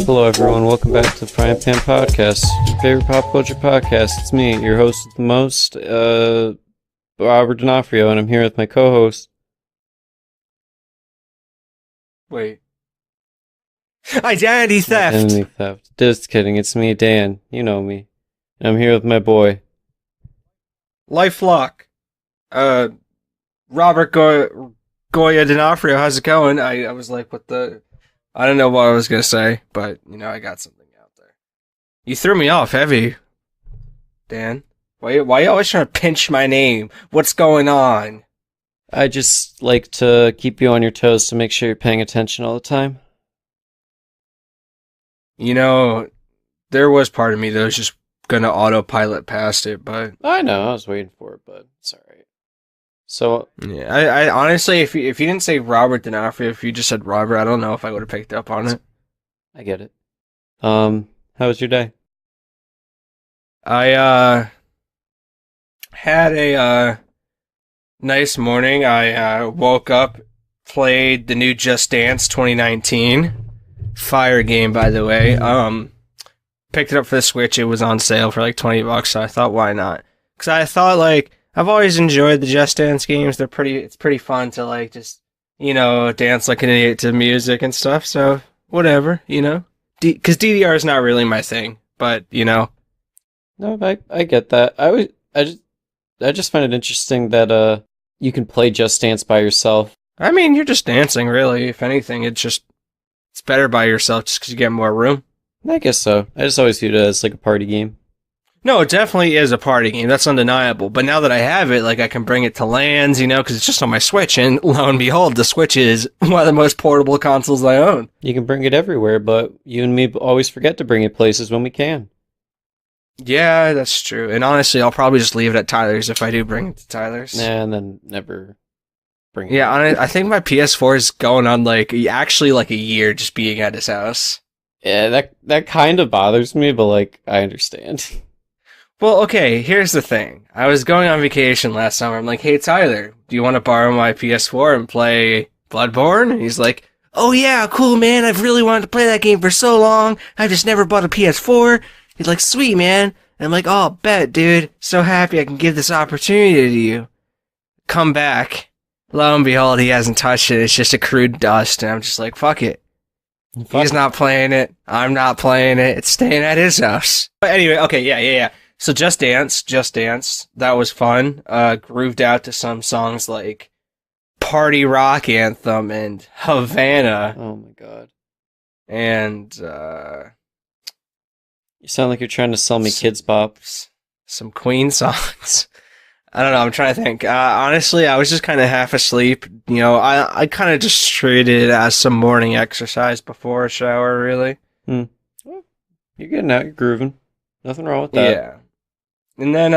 Hello, everyone. Welcome back to the Prime Pan Podcast, your favorite pop culture podcast. It's me, your host with the most, Robert D'Onofrio, and I'm here with my co-host. Wait. Identity theft! Identity theft. Just kidding. It's me, Dan. You know me. And I'm here with my boy. LifeLock. Robert Goya D'Onofrio, how's it going? I was like, what the... I don't know what I was gonna say, but, I got something out there. You threw me off heavy, Dan. Why you always trying to pinch my name? What's going on? I just like to keep you on your toes to make sure you're paying attention all the time. There was part of me that was just gonna autopilot past it, but... I know, I was waiting for it, but it's alright. So... Yeah, I honestly, if you didn't say Robert D'Onofrio, if you just said Robert, I don't know if I would have picked up on it. I get it. How was your day? I, had a, nice morning. I, woke up, played the new Just Dance 2019. Fire game, by the way. Picked it up for the Switch. It was on sale for like $20, so I thought, why not? Because I thought, I've always enjoyed the Just Dance games. It's pretty fun to, dance like an idiot to music and stuff, so whatever, Because DDR is not really my thing, but, No, I get that. I just find it interesting that, you can play Just Dance by yourself. I mean, you're just dancing, really. If anything, it's better by yourself just because you get more room. I guess so. I just always viewed it as like a party game. No, it definitely is a party game. That's undeniable. But now that I have it, I can bring it to LANs, because it's just on my Switch. And lo and behold, the Switch is one of the most portable consoles I own. You can bring it everywhere, but you and me always forget to bring it places when we can. Yeah, that's true. And honestly, I'll probably just leave it at Tyler's if I do bring it to Tyler's. And then never bring it. Yeah, I think my PS4 is going on actually a year just being at his house. Yeah, that kind of bothers me, but I understand. Well, okay, here's the thing. I was going on vacation last summer. I'm like, hey, Tyler, do you want to borrow my PS4 and play Bloodborne? And he's like, oh yeah, cool, man. I've really wanted to play that game for so long. I've just never bought a PS4. He's like, sweet, man. And I'm like, oh, bet, dude. So happy I can give this opportunity to you. Come back. Lo and behold, he hasn't touched it. It's just accrued dust. And I'm just like, fuck it. He's not playing it. I'm not playing it. It's staying at his house. But anyway, okay, yeah. So Just Dance. That was fun. Grooved out to some songs like Party Rock Anthem and Havana. Oh my god. And, you sound like you're trying to sell me Kids Bop. Some Queen songs. I don't know, I'm trying to think. Honestly, I was just kind of half asleep. I kind of just treated it as some morning exercise before a shower, really. Well, you're getting out, you're grooving. Nothing wrong with that. Yeah. And then,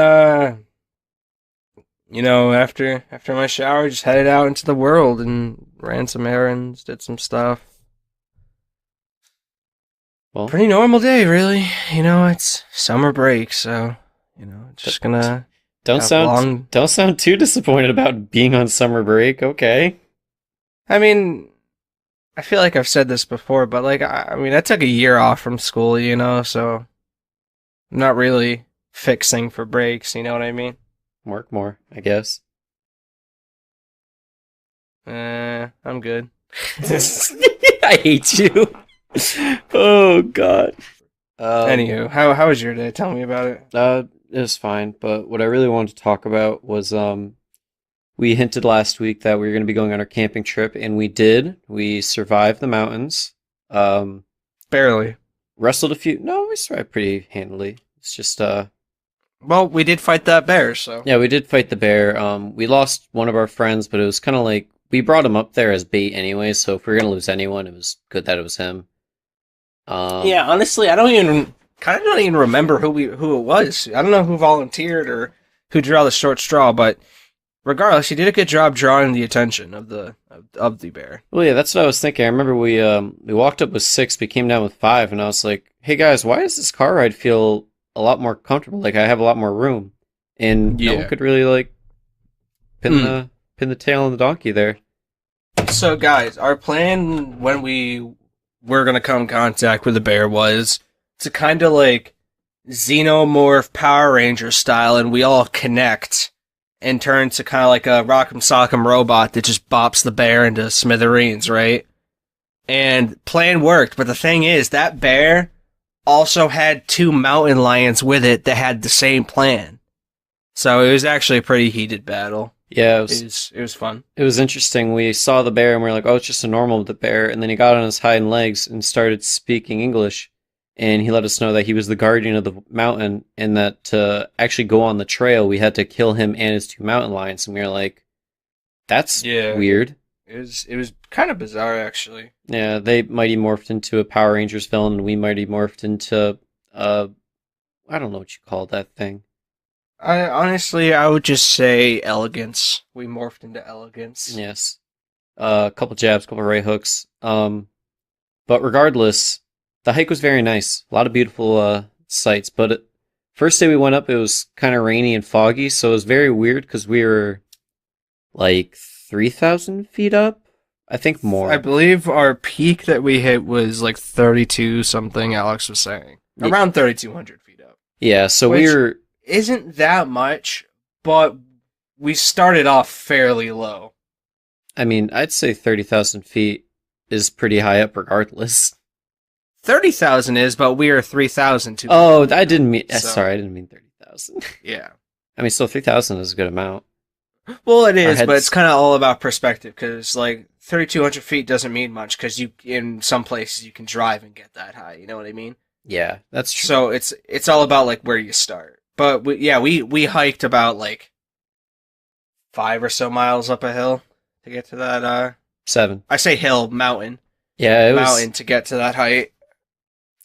after my shower, just headed out into the world and ran some errands, did some stuff. Well, pretty normal day, really. It's summer break, so, just gonna... Don't sound too disappointed about being on summer break, okay? I mean, I feel like I've said this before, but, I took a year off from school, so I'm not really fixing for breaks, you know what I mean? Work more, I guess. I'm good. I hate you. Oh, God. Anywho, how was your day? Tell me about it. It was fine, but what I really wanted to talk about was, we hinted last week that we were going to be going on our camping trip, and we did. We survived the mountains. Barely. Wrestled a few... No, we survived pretty handily. It's just, Well, we did fight that bear, so... Yeah, we did fight the bear. We lost one of our friends, but it was kind of like... We brought him up there as bait anyway, so if we were going to lose anyone, it was good that it was him. Yeah, honestly, I don't even remember who it was. I don't know who volunteered or who drew the short straw, but regardless, he did a good job drawing the attention of the bear. Well, yeah, that's what I was thinking. I remember we walked up with 6, we came down with 5, and I was like, hey guys, why does this car ride feel a lot more comfortable? I have a lot more room. And no one could really, pin the tail on the donkey there. So, guys, our plan when we we're going to come in contact with the bear was to kind of like xenomorph Power Ranger style, and we all connect and turn to kind of like a Rock'em Sock'em robot that just bops the bear into smithereens, right? And plan worked, but the thing is, that bear also had 2 mountain lions with it that had the same plan. So it was actually a pretty heated battle. Yeah, it was fun. It was interesting. We saw the bear and we were like, oh, it's just a normal bear. And then he got on his hind legs and started speaking English. And he let us know that he was the guardian of the mountain and that to actually go on the trail, we had to kill him and his 2 mountain lions. And we were like, that's weird. It was kind of bizarre, actually. Yeah, they Mighty morphed into a Power Rangers villain, and we Mighty morphed into, I don't know what you call that thing. I would just say elegance. We morphed into elegance. Yes. A couple jabs, couple right hooks. But regardless, the hike was very nice. A lot of beautiful sights. But first day we went up, it was kind of rainy and foggy, so it was very weird because we were like 3,000 feet up. I think more. I believe our peak that we hit was like 32 something. Alex was saying around 3,200 feet up. Yeah, so we were. Isn't that much, but we started off fairly low. I mean, I'd say 30,000 feet is pretty high up regardless. 30,000 is, but we are 3,000. Oh, I didn't mean... So. Sorry, I didn't mean 30,000. Yeah. I mean, still 3,000 is a good amount. Well, it is, but it's kind of all about perspective, because, like, 3,200 feet doesn't mean much, because in some places you can drive and get that high, you know what I mean? Yeah, that's true. So it's all about, like, where you start. But we hiked about like 5 or so miles up a hill to get to that 7. I say hill, mountain. Yeah, it was mountain to get to that height.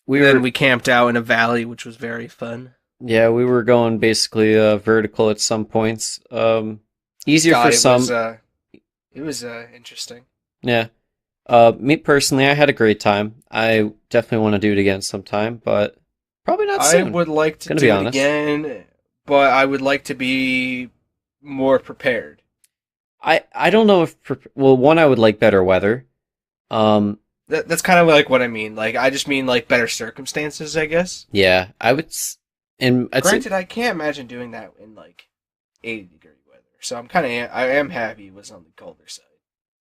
We camped out in a valley, which was very fun. Yeah, we were going basically vertical at some points. Easier for some. It was interesting. Yeah. Me personally, I had a great time. I definitely want to do it again sometime, but probably not soon. I would like to do it again, but I would like to be more prepared. I don't know if... one, I would like better weather. That's kind of like what I mean. Like, I just mean like better circumstances, I guess. Yeah, I would... Granted, I can't imagine doing that in like 80-degree weather. So I am happy it was on the colder side.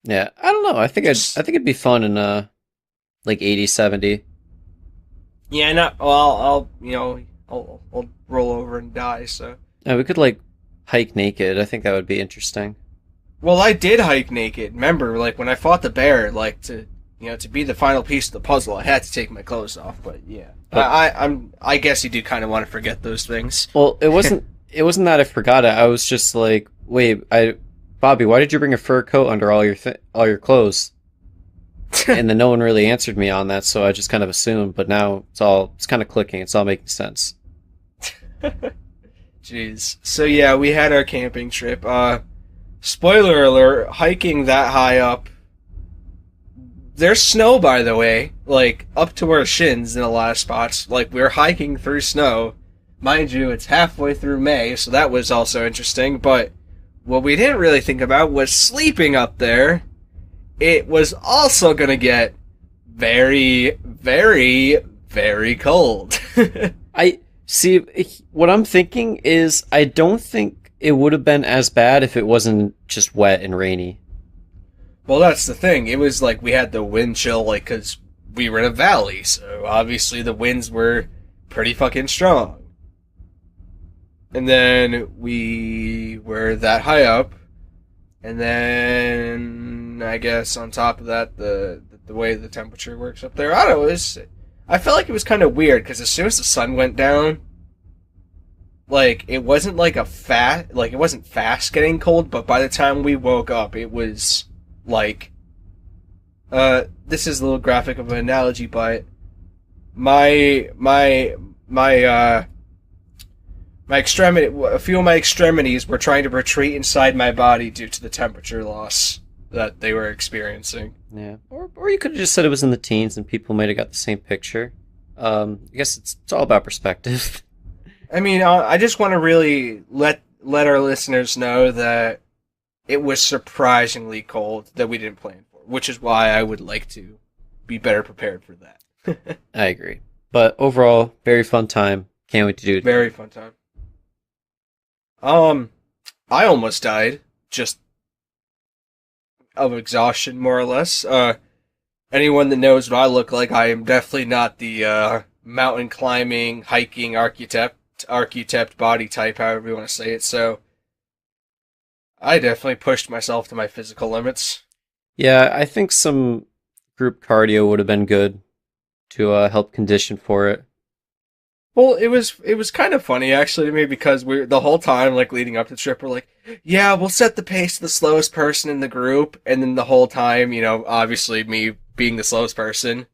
Yeah, I don't know. I think it'd be fun in like 80, 70. Yeah, I'll roll over and die, so. Yeah, we could, like, hike naked. I think that would be interesting. Well, I did hike naked. Remember, like, when I fought the bear, like, to be the final piece of the puzzle, I had to take my clothes off, but yeah. I guess you do kind of want to forget those things. Well, it wasn't that I forgot it. I was just like, wait, Bobby, why did you bring a fur coat under all your clothes? And then no one really answered me on that, so I just kind of assumed. But now it's kind of clicking. It's all making sense. Jeez. So yeah, we had our camping trip. Spoiler alert: hiking that high up. There's snow, by the way, like up to our shins in a lot of spots. Like we're hiking through snow. Mind you, it's halfway through May, so that was also interesting. But what we didn't really think about was sleeping up there. It was also going to get very, very, very cold. I see. What I'm thinking is I don't think it would have been as bad if it wasn't just wet and rainy. Well, that's the thing. It was like we had the wind chill, like, because we were in a valley, so obviously the winds were pretty fucking strong. And then we were that high up. And then, I guess, on top of that, the way the temperature works up there, I don't know, I felt like it was kind of weird, because as soon as the sun went down, like, it wasn't like it wasn't fast getting cold, but by the time we woke up, it was, like, this is a little graphic of an analogy, but a few of my extremities were trying to retreat inside my body due to the temperature loss that they were experiencing. Yeah, or you could have just said it was in the teens and people might have got the same picture. I guess it's all about perspective. I mean, I just want to really let our listeners know that it was surprisingly cold that we didn't plan for, which is why I would like to be better prepared for that. I agree. But overall, very fun time. Can't wait to do it. Very fun time. I almost died, just of exhaustion, more or less. Anyone that knows what I look like, I am definitely not the mountain climbing, hiking architect body type, however you want to say it. So I definitely pushed myself to my physical limits. Yeah, I think some group cardio would have been good to help condition for it. Well, it was kind of funny actually to me because the whole time like leading up to the trip we're like, yeah, we'll set the pace to the slowest person in the group, and then the whole time, obviously me being the slowest person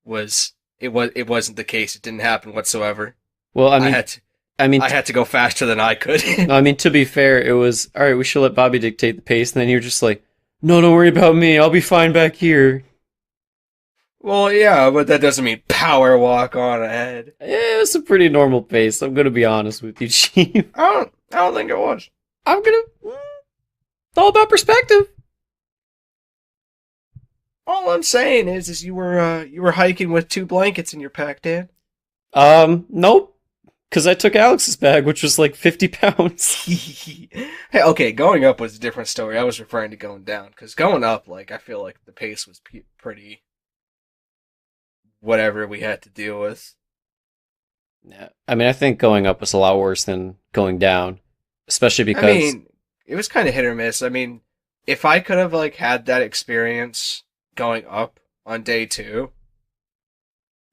it wasn't the case. It didn't happen whatsoever. Well, I had to go faster than I could. I mean, to be fair, it was all right. We should let Bobby dictate the pace, and then you were just like, "No, don't worry about me. I'll be fine back here." Well, yeah, but that doesn't mean power walk on ahead. Yeah, it was a pretty normal pace. I'm gonna be honest with you, Chief. I don't think it was. It's all about perspective. All I'm saying is you were hiking with 2 blankets in your pack, Dan. Nope. Because I took Alex's bag, which was like 50 pounds. Hey, okay, going up was a different story. I was referring to going down. Because going up, like, I feel like the pace was pretty whatever we had to deal with. Yeah, I mean, I think going up was a lot worse than going down. Especially because... I mean, it was kind of hit or miss. I mean, if I could have, like, had that experience going up on day 2...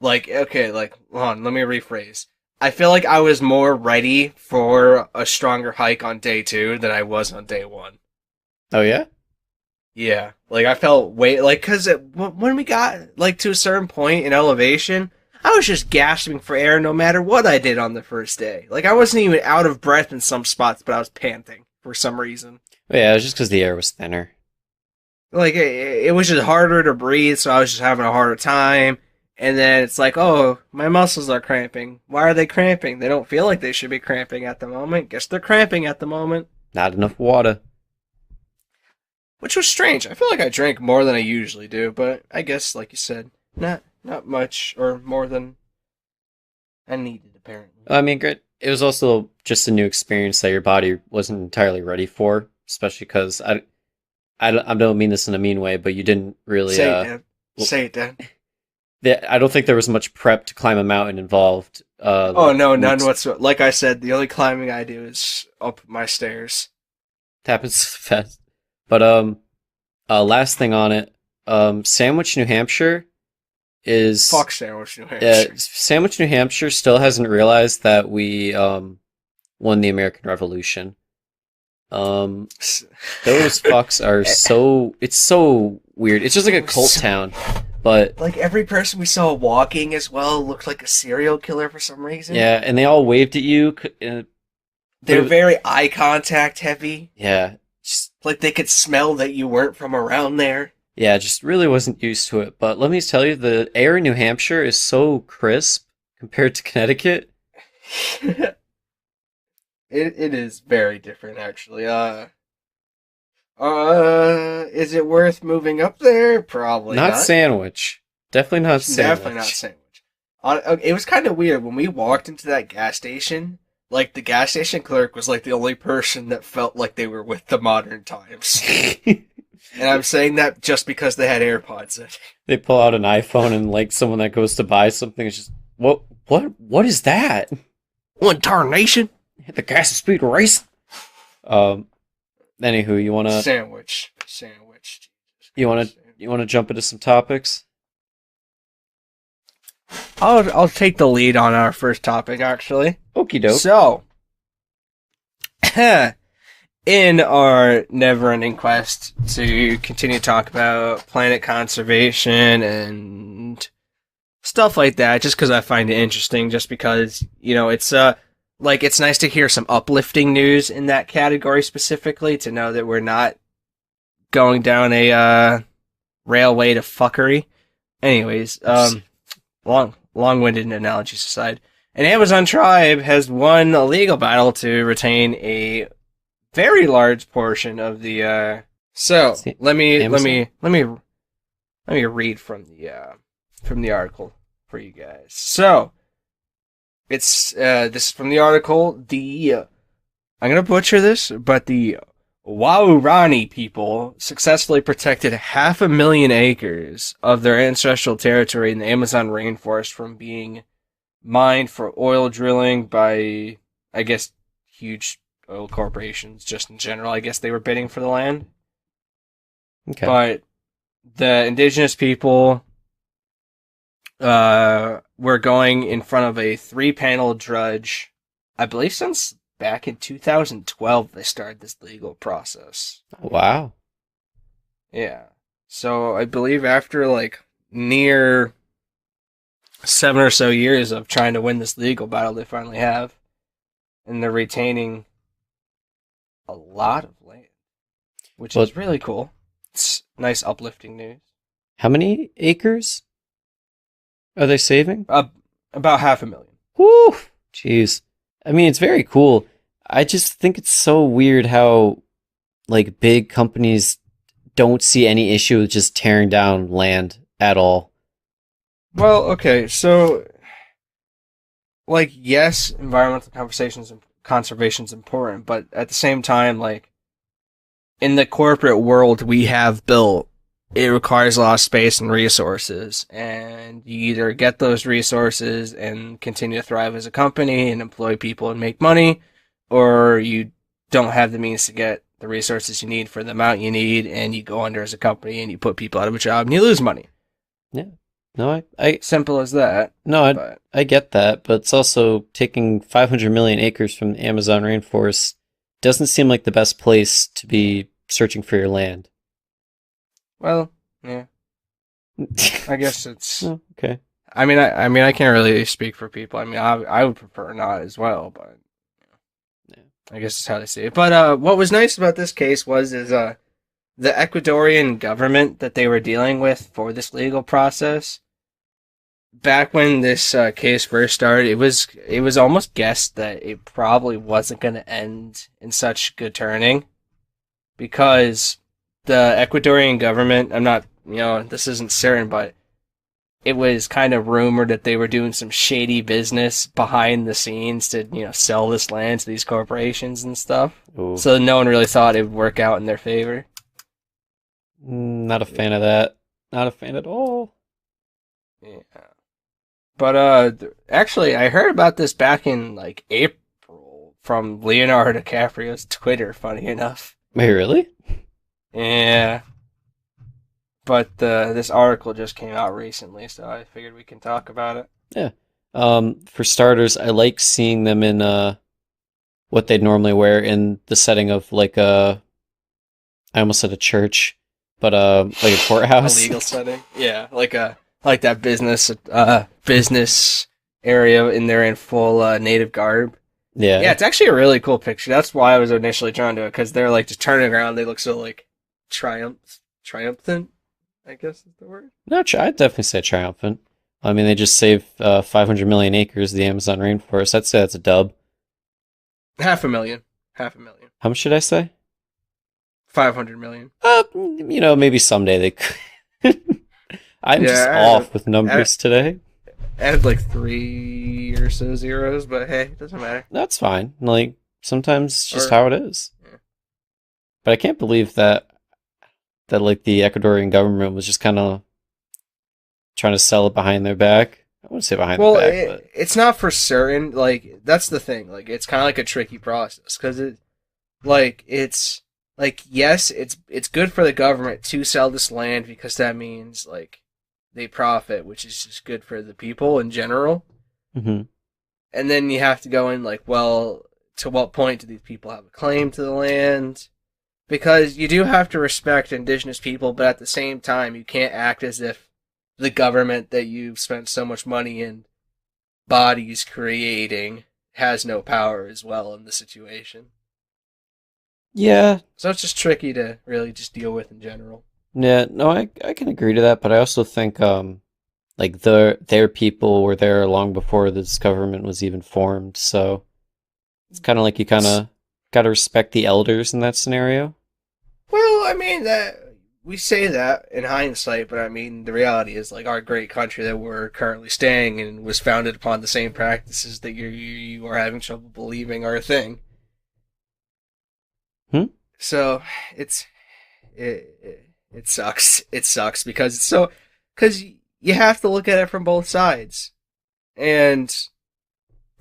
Like, okay, like, hold on, let me rephrase. I feel like I was more ready for a stronger hike on day 2 than I was on day 1. Oh, yeah? Yeah. Like, I felt because when we got, like, to a certain point in elevation, I was just gasping for air no matter what I did on the first day. Like, I wasn't even out of breath in some spots, but I was panting for some reason. Yeah, it was just because the air was thinner. Like, it was just harder to breathe, so I was just having a harder time. And then it's like, oh, my muscles are cramping. Why are they cramping? They don't feel like they should be cramping at the moment. Guess they're cramping at the moment. Not enough water. Which was strange. I feel like I drank more than I usually do, but I guess, like you said, not much or more than I needed, apparently. I mean, great. It was also just a new experience that your body wasn't entirely ready for, especially because I don't mean this in a mean way, but you didn't really... Say it, Dan. Say it, Dan. I don't think there was much prep to climb a mountain involved. Oh, no, none whatsoever. Like I said, the only climbing I do is up my stairs. It happens fast. But, last thing on it, Sandwich, New Hampshire is... Fuck Sandwich, New Hampshire. Sandwich, New Hampshire still hasn't realized that we, won the American Revolution. Those fucks are it's so weird. It's just like a cult town. But like every person we saw walking as well looked like a serial killer for some reason. Yeah, and they all waved at you. They're very eye contact heavy. Yeah. Just like they could smell that you weren't from around there. Yeah, just really wasn't used to it. But let me tell you, the air in New Hampshire is so crisp compared to Connecticut. It is very different, actually. Is it worth moving up there? Probably not. Not Sandwich. Definitely not Sandwich. Definitely not Sandwich. It was kind of weird when we walked into that gas station. Like, the gas station clerk was like the only person that felt like they were with the modern times. And I'm saying that just because they had AirPods in. They pull out an iPhone and like someone that goes to buy something is just, what is that? What tarnation? The gas is speed race. Anywho, you wanna sandwich. You wanna jump into some topics? I'll take the lead on our first topic, actually. Okie doke. So, in our never-ending quest to continue to talk about planet conservation and stuff like that, just because I find it interesting, just because, it's it's nice to hear some uplifting news in that category specifically, to know that we're not going down a railway to fuckery. Anyways, long-winded analogies aside, an Amazon tribe has won a legal battle to retain a very large portion of the. So let me read from the from the article for you guys. So, it's this is from the article. I'm gonna butcher this, but the Waurani people successfully protected 500,000 acres of their ancestral territory in the Amazon rainforest from being mined for oil drilling by, I guess, huge oil corporations just in general. I guess they were bidding for the land. Okay. But the indigenous people were going in front of a 3-panel judge, I believe since back in 2012 they started this legal process. Wow. Yeah. So I believe after like near 7 or so years of trying to win this legal battle, they finally have. And they're retaining a lot of land, which is really cool. It's nice, uplifting news. How many acres are they saving? About 500,000. Woo! Jeez. I mean, it's very cool. I just think it's so weird how, like, big companies don't see any issue with just tearing down land at all. Well, okay, so, like, yes, environmental conservation is important, but at the same time, like, in the corporate world we have built, it requires a lot of space and resources, and you either get those resources and continue to thrive as a company and employ people and make money, or you don't have the means to get the resources you need for the amount you need, and you go under as a company and you put people out of a job and you lose money. Yeah. No, I simple as that. No, I get that, but it's also taking 500 million acres from the Amazon rainforest doesn't seem like the best place to be searching for your land. Well, yeah. I guess it's okay. I mean, I can't really speak for people. I mean, I would prefer not as well, but yeah. I guess it's how they see it. But what was nice about this case was the Ecuadorian government that they were dealing with for this legal process. Back when this case first started, it was almost guessed that it probably wasn't going to end in such good turning, because the Ecuadorian government, I'm not, this isn't certain, but it was kind of rumored that they were doing some shady business behind the scenes to, sell this land to these corporations and stuff. Ooh. So no one really thought it would work out in their favor. Not a fan of that. Not a fan at all. Yeah. But actually, I heard about this back in like April from Leonardo DiCaprio's Twitter. Funny enough. Wait, really? Yeah. But this article just came out recently, so I figured we can talk about it. Yeah. For starters, I like seeing them in what they'd normally wear in the setting of like I almost said a church, but like a courthouse. A legal setting. Yeah, like that business area in there in full native garb. Yeah. Yeah, it's actually a really cool picture. That's why I was initially drawn to it, because they're like just turning around. They look so like triumphant, I guess is the word. No, I'd definitely say triumphant. I mean, they just saved 500 million acres of the Amazon rainforest. I'd say that's a dub. 500,000. How much should I say? 500 million. Maybe someday they could. I'm just off with numbers today. Added like 3 or so zeros, but hey, it doesn't matter. That's fine. Like, sometimes it's just how it is. Yeah. But I can't believe that like the Ecuadorian government was just kind of trying to sell it behind their back. I wouldn't say behind their back, but it's not for certain. Like, that's the thing. Like, it's kind of like a tricky process, because yes, it's good for the government to sell this land, because that means like they profit, which is just good for the people in general. Mm-hmm. And then you have to go in like, well, to what point do these people have a claim to the land? Because you do have to respect indigenous people, but at the same time, you can't act as if the government that you've spent so much money and bodies creating has no power as well in the situation. Yeah. So it's just tricky to really just deal with in general. Yeah, no, I can agree to that, but I also think like their people were there long before this government was even formed, so it's kind of like you kind of got to respect the elders in that scenario. Well, I mean, we say that in hindsight, but I mean, the reality is, like, our great country that we're currently staying in was founded upon the same practices that you are having trouble believing are a thing. Hmm? So it's it sucks. It sucks because it's so because you have to look at it from both sides, and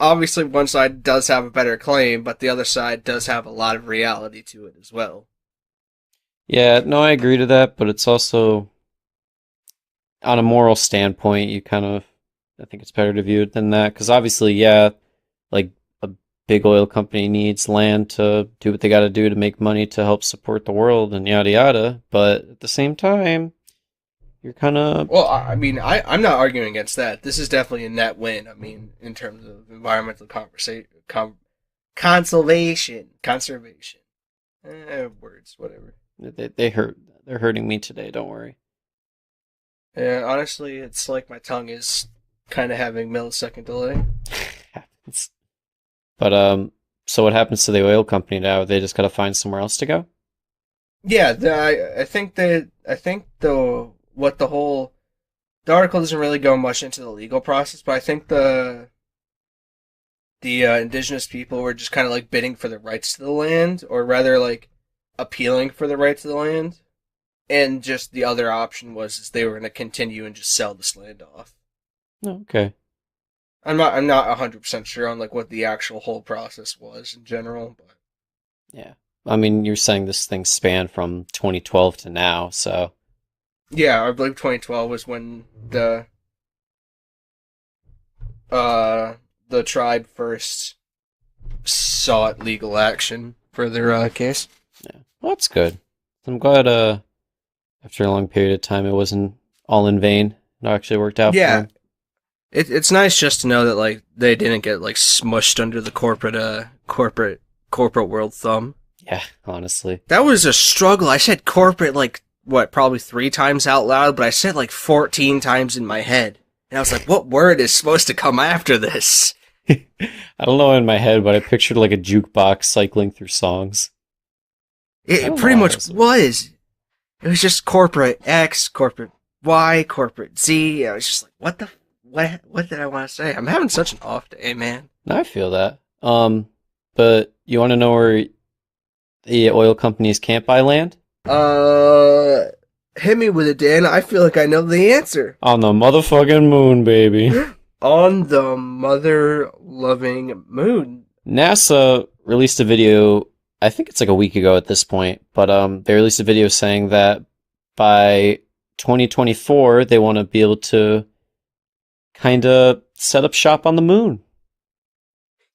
obviously one side does have a better claim, but the other side does have a lot of reality to it as well. Yeah, no, I agree to that, but it's also on a moral standpoint, you kind of, I think it's better to view it than that, because obviously, yeah, like a big oil company needs land to do what they got to do to make money to help support the world and yada yada, but at the same time, you're kind of, Well, I mean, I'm not arguing against that. This is definitely a net win. I mean, in terms of environmental conservation, words, whatever. they're hurting me today, don't worry. Yeah, honestly, it's like my tongue is kind of having millisecond delay. Happens. But, so what happens to the oil company now? They just got to find somewhere else to go? Yeah, I think what the article doesn't really go much into the legal process, but I think the indigenous people were just kind of like bidding for the rights to the land, or rather like appealing for the rights to the land, and just the other option was is they were going to continue and just sell this land off. Oh, okay. I'm not 100% sure on like what the actual whole process was in general, but Yeah. I mean, you're saying this thing spanned from 2012 to now, so. yeah, I believe 2012 was when the tribe first sought legal action for their case. Yeah. Well, that's good. I'm glad, after a long period of time, it wasn't all in vain. It actually worked out for Yeah, him. it's nice just to know that like they didn't get like smushed under the corporate world thumb. Yeah, honestly. That was a struggle. I said corporate like what, probably 3 times out loud, but I said like 14 times in my head. And I was like, what word is supposed to come after this? I don't know in my head, but I pictured like a jukebox cycling through songs. It pretty much was. It was just corporate X, corporate Y, corporate Z. I was just like, what did I want to say? I'm having such an off day, man. No, I feel that. But you want to know where the oil companies can't buy land? Hit me with it, Dan. I feel like I know the answer. On the motherfucking moon, baby. On the mother-loving moon. NASA released a video, I think it's like a week ago at this point, but they released a video saying that by 2024, they want to be able to kind of set up shop on the moon.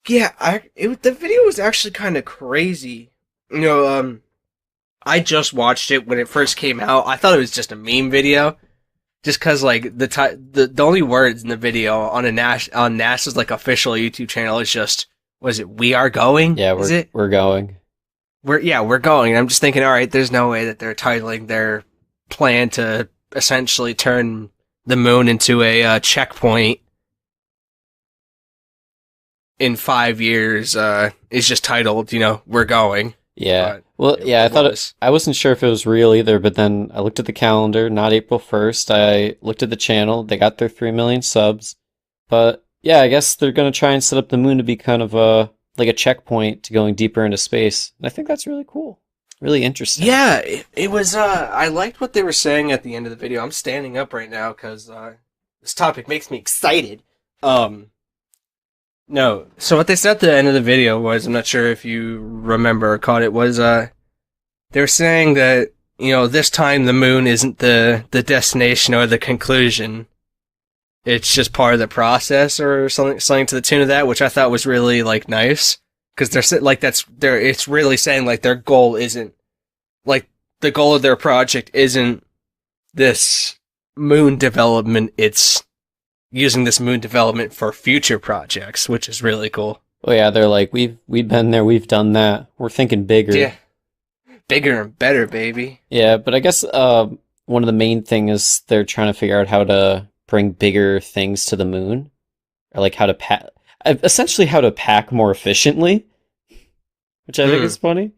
Yeah, the video was actually kind of crazy. You know, I just watched it when it first came out. I thought it was just a meme video, just because like the only words in the video on on NASA's like official YouTube channel is just, was it "We are going"? Yeah, we're going. We're going. And I'm just thinking, all right, there's no way that they're titling their plan to essentially turn the moon into a checkpoint in 5 years is just titled, "We're going." Yeah. Well, yeah, I wasn't sure if it was real either, but then I looked at the calendar, not April 1st. I looked at the channel. They got their 3 million subs. But yeah, I guess they're going to try and set up the moon to be kind of like a checkpoint to going deeper into space. And I think that's really cool. Really interesting. Yeah, it was, I liked what they were saying at the end of the video. I'm standing up right now because this topic makes me excited. No. So what they said at the end of the video was, I'm not sure if you remember or caught it, was they were saying that, this time the moon isn't the destination or the conclusion. It's just part of the process or something to the tune of that, which I thought was really like nice. Because they're like, it's really saying like their goal isn't, like the goal of their project isn't this moon development, it's using this moon development for future projects, which is really cool. Oh yeah, they're like, we've been there, we've done that. We're thinking bigger. Yeah. Bigger and better, baby. Yeah, but I guess one of the main thing is they're trying to figure out how to bring bigger things to the moon. Or like how to pack more efficiently. Which I think is funny.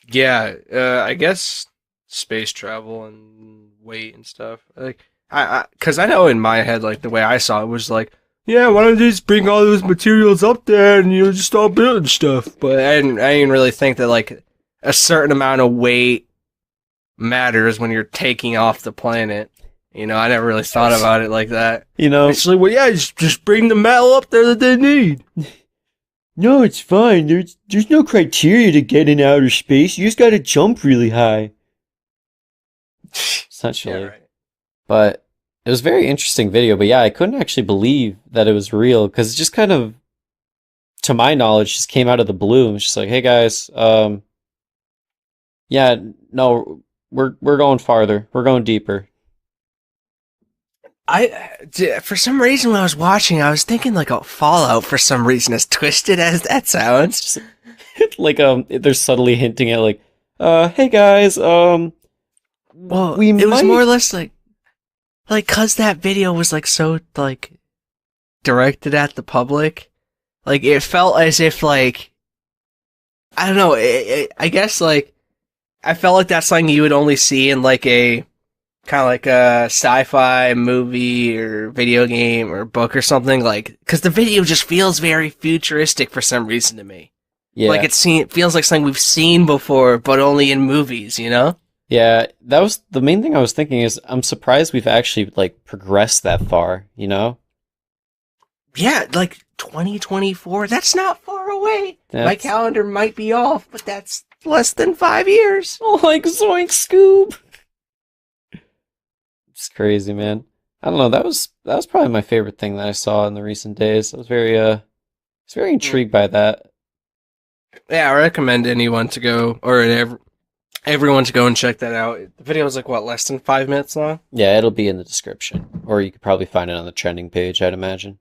Yeah, I guess space travel and weight and stuff. Like, because I know in my head, like the way I saw it was like, yeah, why don't you just bring all those materials up there and you just start building stuff? But I didn't really think that like a certain amount of weight matters when you're taking off the planet. You know, I never really thought about it like that. You know, it's like, well, yeah, just bring the metal up there that they need. No, it's fine. There's no criteria to get in outer space. You just got to jump really high. Essentially. Yeah, right. But it was a very interesting video. But yeah, I couldn't actually believe that it was real because it just kind of, to my knowledge, just came out of the blue. It was just like, hey guys, yeah, no, we're going farther. We're going deeper. For some reason when I was watching, I was thinking like a Fallout for some reason, as twisted as that sounds. Just, like they're subtly hinting at like, hey guys, well, it was more or less like cause that video was like so like directed at the public, like it felt as if like, I don't know, I guess like I felt like that's something you would only see in like a kind of like a sci-fi movie or video game or book or something, like, because the video just feels very futuristic for some reason to me. Yeah, like it feels like something we've seen before, but only in movies, you know? Yeah, that was the main thing I was thinking. Is I'm surprised we've actually like progressed that far, you know? Yeah, like 2024. That's not far away. My calendar might be off, but that's less than 5 years. Oh, like Zoink Scoob. It's crazy, man. I don't know. That was probably my favorite thing that I saw in the recent days. I was very intrigued by that. Yeah, I recommend anyone to go, or everyone to go and check that out. The video is like what, less than 5 minutes long? Yeah, it'll be in the description, or you could probably find it on the trending page, I'd imagine.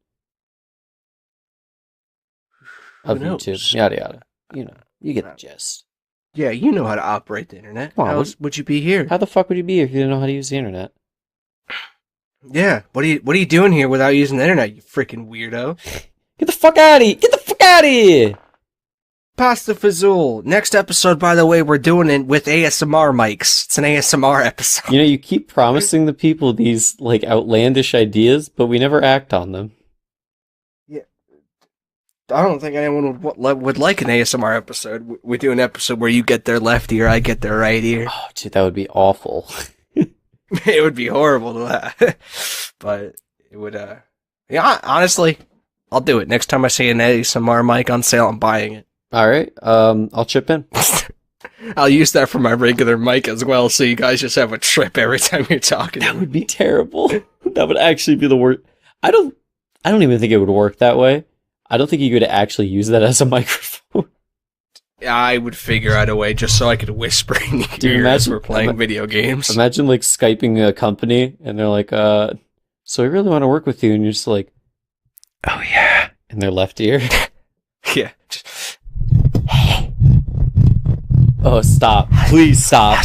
Of YouTube, yada yada. You know, you get the gist. Yeah, you know how to operate the internet. How would you be here? How the fuck would you be here if you didn't know how to use the internet? Yeah, what are you doing here without using the internet, you freaking weirdo? Get the fuck out of here! Get the fuck out of here! Pasta Fazul. Next episode, by the way, we're doing it with ASMR mics. It's an ASMR episode. You know, you keep promising the people these like outlandish ideas, but we never act on them. Yeah, I don't think anyone would like an ASMR episode. We do an episode where you get their left ear, I get their right ear. Oh, dude, that would be awful. It would be horrible to have, but it would. Yeah, honestly, I'll do it next time I see an ASMR mic on sale. I'm buying it. All right, I'll chip in. I'll use that for my regular mic as well, so you guys just have a trip every time you're talking. That would be terrible. That would actually be the worst. I don't even think it would work that way. I don't think you could actually use that as a microphone. I would figure out a way just so I could whisper in your ear as we're playing video games. Imagine like Skyping a company and they're like, so we really want to work with you, and you're just like, oh yeah, in their left ear. Yeah. Hey. Oh, stop. Please stop.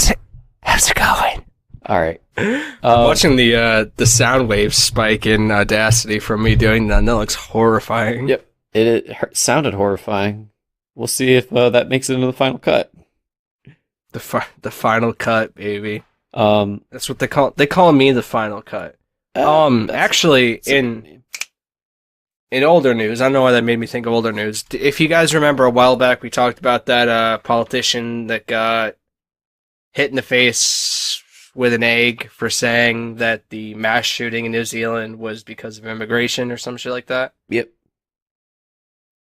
How's it going? All right. I'm watching the sound wave spike in Audacity from me doing that, and that looks horrifying. Yep. It sounded horrifying. We'll see if that makes it into the final cut. The final cut, baby. That's what they call me the final cut. Actually, in older news, I don't know why that made me think of older news. If you guys remember a while back, we talked about that politician that got hit in the face with an egg for saying that the mass shooting in New Zealand was because of immigration or some shit like that. Yep.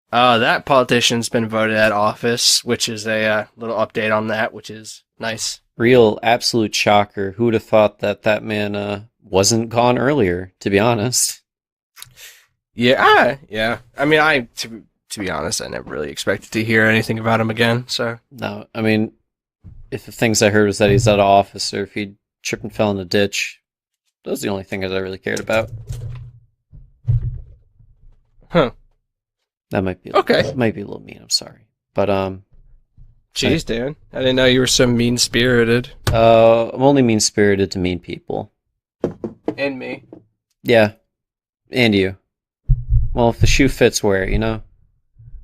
That politician's been voted out of office, which is a little update on that, which is nice. Real absolute shocker. Who would have thought that man wasn't gone earlier, to be honest? Yeah. I mean, to be honest, I never really expected to hear anything about him again, so. No, I mean, if the things I heard was that he's out of office or if he tripped and fell in a ditch, those are the only things I really cared about. Huh. That might be okay. Might be a little mean. I'm sorry, but jeez, Dan, I didn't know you were so mean spirited. I'm only mean spirited to mean people. And me. Yeah, and you. Well, if the shoe fits, wear it. You know.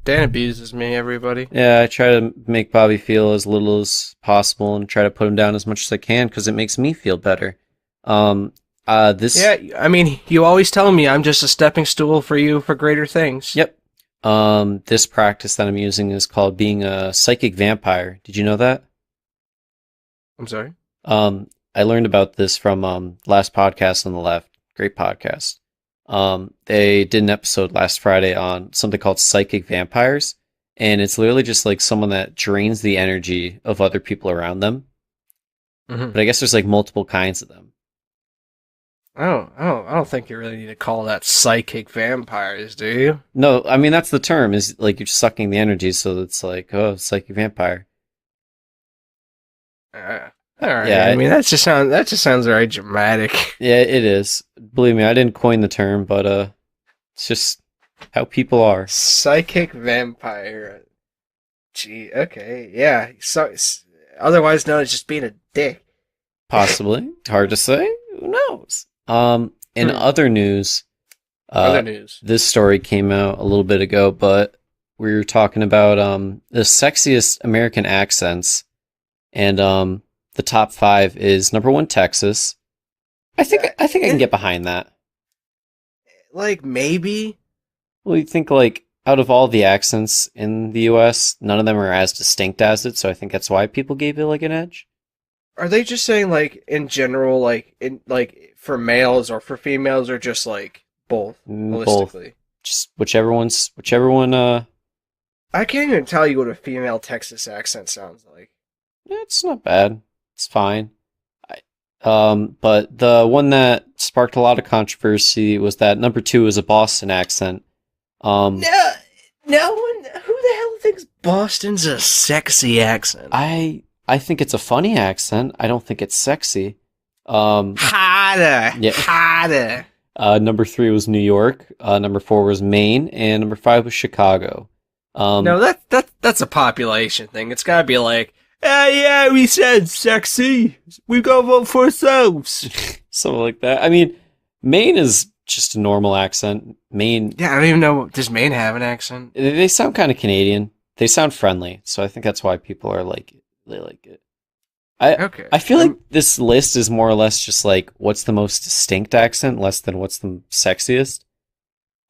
Dan abuses me, everybody. Yeah, I try to make Bobby feel as little as possible and try to put him down as much as I can because it makes me feel better. This. Yeah, I mean, you always tell me I'm just a stepping stool for you for greater things. Yep. This practice that I'm using is called being a psychic vampire. Did you know that? I'm sorry? I learned about this from last podcast on the left. Great podcast. They did an episode last Friday on something called psychic vampires, and it's literally just like someone that drains the energy of other people around them. Mm-hmm. But I guess there's like multiple kinds of them. I don't think you really need to call that psychic vampires, do you? No, I mean that's the term. Is like you're sucking the energy, so it's like psychic vampire. All right. Yeah, I mean that just sounds very dramatic. Yeah, it is. Believe me, I didn't coin the term, but it's just how people are. Psychic vampire. Gee, okay, yeah. So, otherwise known as just being a dick. Possibly. Hard to say. Who knows? In other news, this story came out a little bit ago, but we were talking about the sexiest American accents, and the top 5 is number 1 Texas. I think I can get behind that. Like maybe. Well, you think like out of all the accents in the U.S., none of them are as distinct as it, so I think that's why people gave it like an edge. Are they just saying like in general, like in like for males or for females, or just like both holistically? Both. Just whichever one. I can't even tell you what a female Texas accent sounds like. It's not bad. It's fine. But the one that sparked a lot of controversy was that number 2 is a Boston accent. No one. Who the hell thinks Boston's a sexy accent? I think it's a funny accent. I don't think it's sexy. Harder. Yeah. Harder. Number 3 was New York. Number 4 was Maine, and number 5 was Chicago. No, that's a population thing. It's gotta be like, yeah, we said sexy. We gotta vote for ourselves. Something like that. I mean, Maine is just a normal accent. Maine. Yeah, I don't even know. Does Maine have an accent? They sound kind of Canadian. They sound friendly, so I think that's why people are like. They like it. I feel like this list is more or less just like what's the most distinct accent, less than what's the sexiest.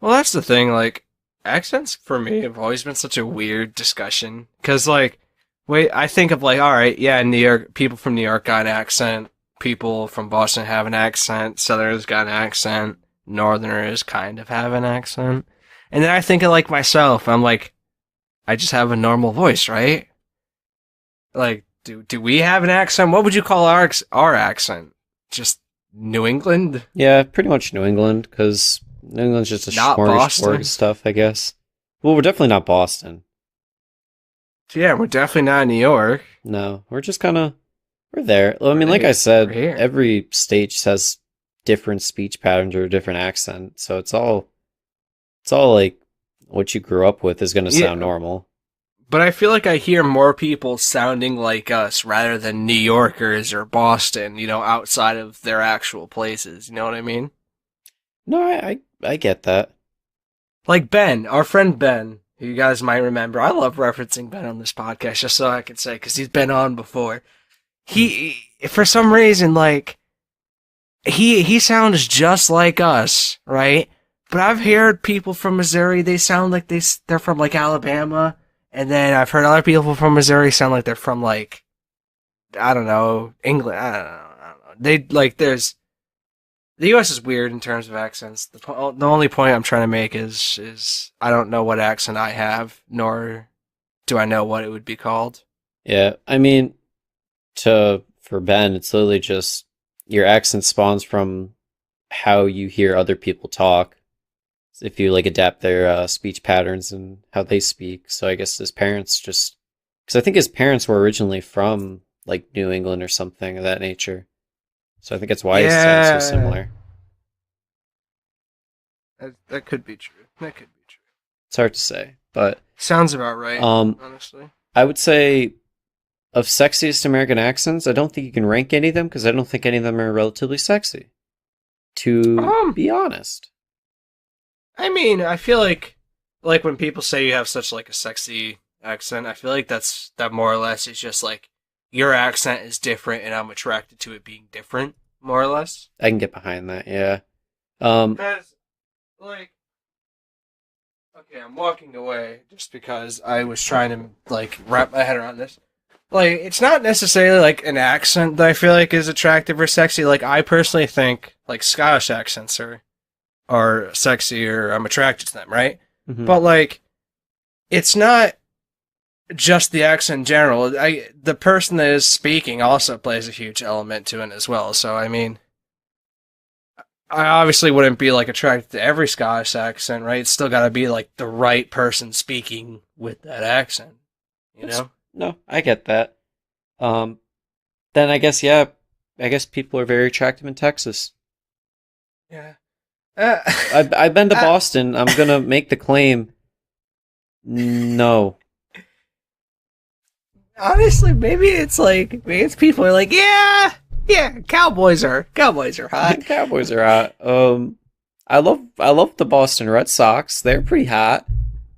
Well, that's the thing. Like accents for me have always been such a weird discussion because, like, I think of like, all right, yeah, New York people from New York got an accent, people from Boston have an accent, Southerners got an accent, Northerners kind of have an accent, and then I think of like myself. I'm like, I just have a normal voice, right? Like, do we have an accent? What would you call our accent? Just New England? Yeah, pretty much New England, because New England's just a smorgasbord of stuff, I guess. Well, we're definitely not Boston. Yeah, we're definitely not New York. No, we're just kind of, we're there. I mean, like I said, every state just has different speech patterns or a different accent, so it's all like what you grew up with is going to sound normal. But I feel like I hear more people sounding like us rather than New Yorkers or Boston, outside of their actual places. You know what I mean? No, I get that. Like Ben, our friend Ben, who you guys might remember. I love referencing Ben on this podcast just so I can say, because he's been on before. He, for some reason, like, he sounds just like us, right? But I've heard people from Missouri, they sound like they're from, like, Alabama. And then I've heard other people from Missouri sound like they're from, like, I don't know, England. I don't know. They, like, the U.S. is weird in terms of accents. The only point I'm trying to make is I don't know what accent I have, nor do I know what it would be called. Yeah, I mean, for Ben, it's literally just your accent spawns from how you hear other people talk. If you like adapt their speech patterns and how they speak. So I guess his parents just, because I think his parents were originally from like New England or something of that nature. So I think that's why he sounds so similar. That could be true. It's hard to say, but sounds about right. Honestly, I would say of sexiest American accents, I don't think you can rank any of them because I don't think any of them are relatively sexy. To be honest. I mean, I feel like like when people say you have such like a sexy accent, I feel like that more or less is just like your accent is different and I'm attracted to it being different, more or less. I can get behind that. Yeah. Because like okay, I'm walking away just because I was trying to like wrap my head around this. Like it's not necessarily like an accent that I feel like is attractive or sexy. Like I personally think like Scottish accents are sexy or I'm attracted to them, right? Mhm. But like it's not just the accent in general. The person that is speaking also plays a huge element to it as well. So I mean, I obviously wouldn't be like attracted to every Scottish accent, right? It's still got to be like the right person speaking with that accent, you know? No, I get that. Um, then I guess yeah, I guess people are very attractive in Texas. Yeah. I've been to Boston. I'm gonna make the claim. No. Honestly, maybe it's people are like, yeah, cowboys are hot. Cowboys are hot. I love the Boston Red Sox. They're pretty hot.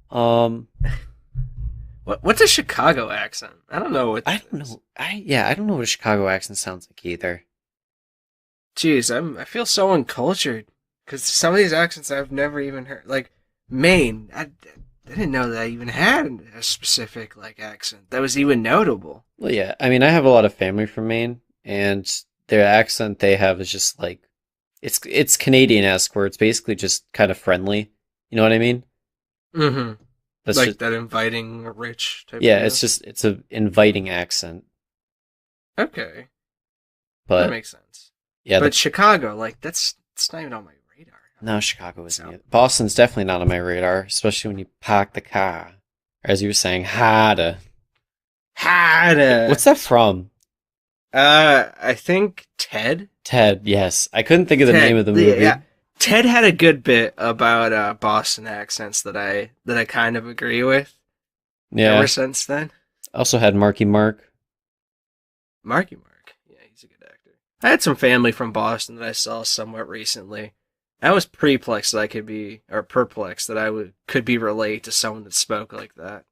Um, What's a Chicago accent? I don't know what I don't know. I don't know what a Chicago accent sounds like either. Jeez, I feel so uncultured because some of these accents I've never even heard. Like Maine, I didn't know that I even had a specific like accent that was even notable. Well, yeah. I mean, I have a lot of family from Maine, and their accent they have is just like it's Canadian-esque, where it's basically just kind of friendly. You know what I mean? Mm-hmm. That's Like just that inviting, rich type. yeah. Of It's a inviting accent, okay, that but makes sense. yeah. But Chicago, like it's not even on my radar. No, Chicago isn't it. Boston's definitely not on my radar, especially when you park the car. As you were saying, harder. What's that from? I think Ted. Ted, yes. I couldn't think of the name of the movie. Yeah. Ted had a good bit about Boston accents that I kind of agree with. Yeah. Ever since then. Also had Marky Mark. Marky Mark. Yeah, he's a good actor. I had some family from Boston that I saw somewhat recently. I was perplexed that I could be related to someone that spoke like that.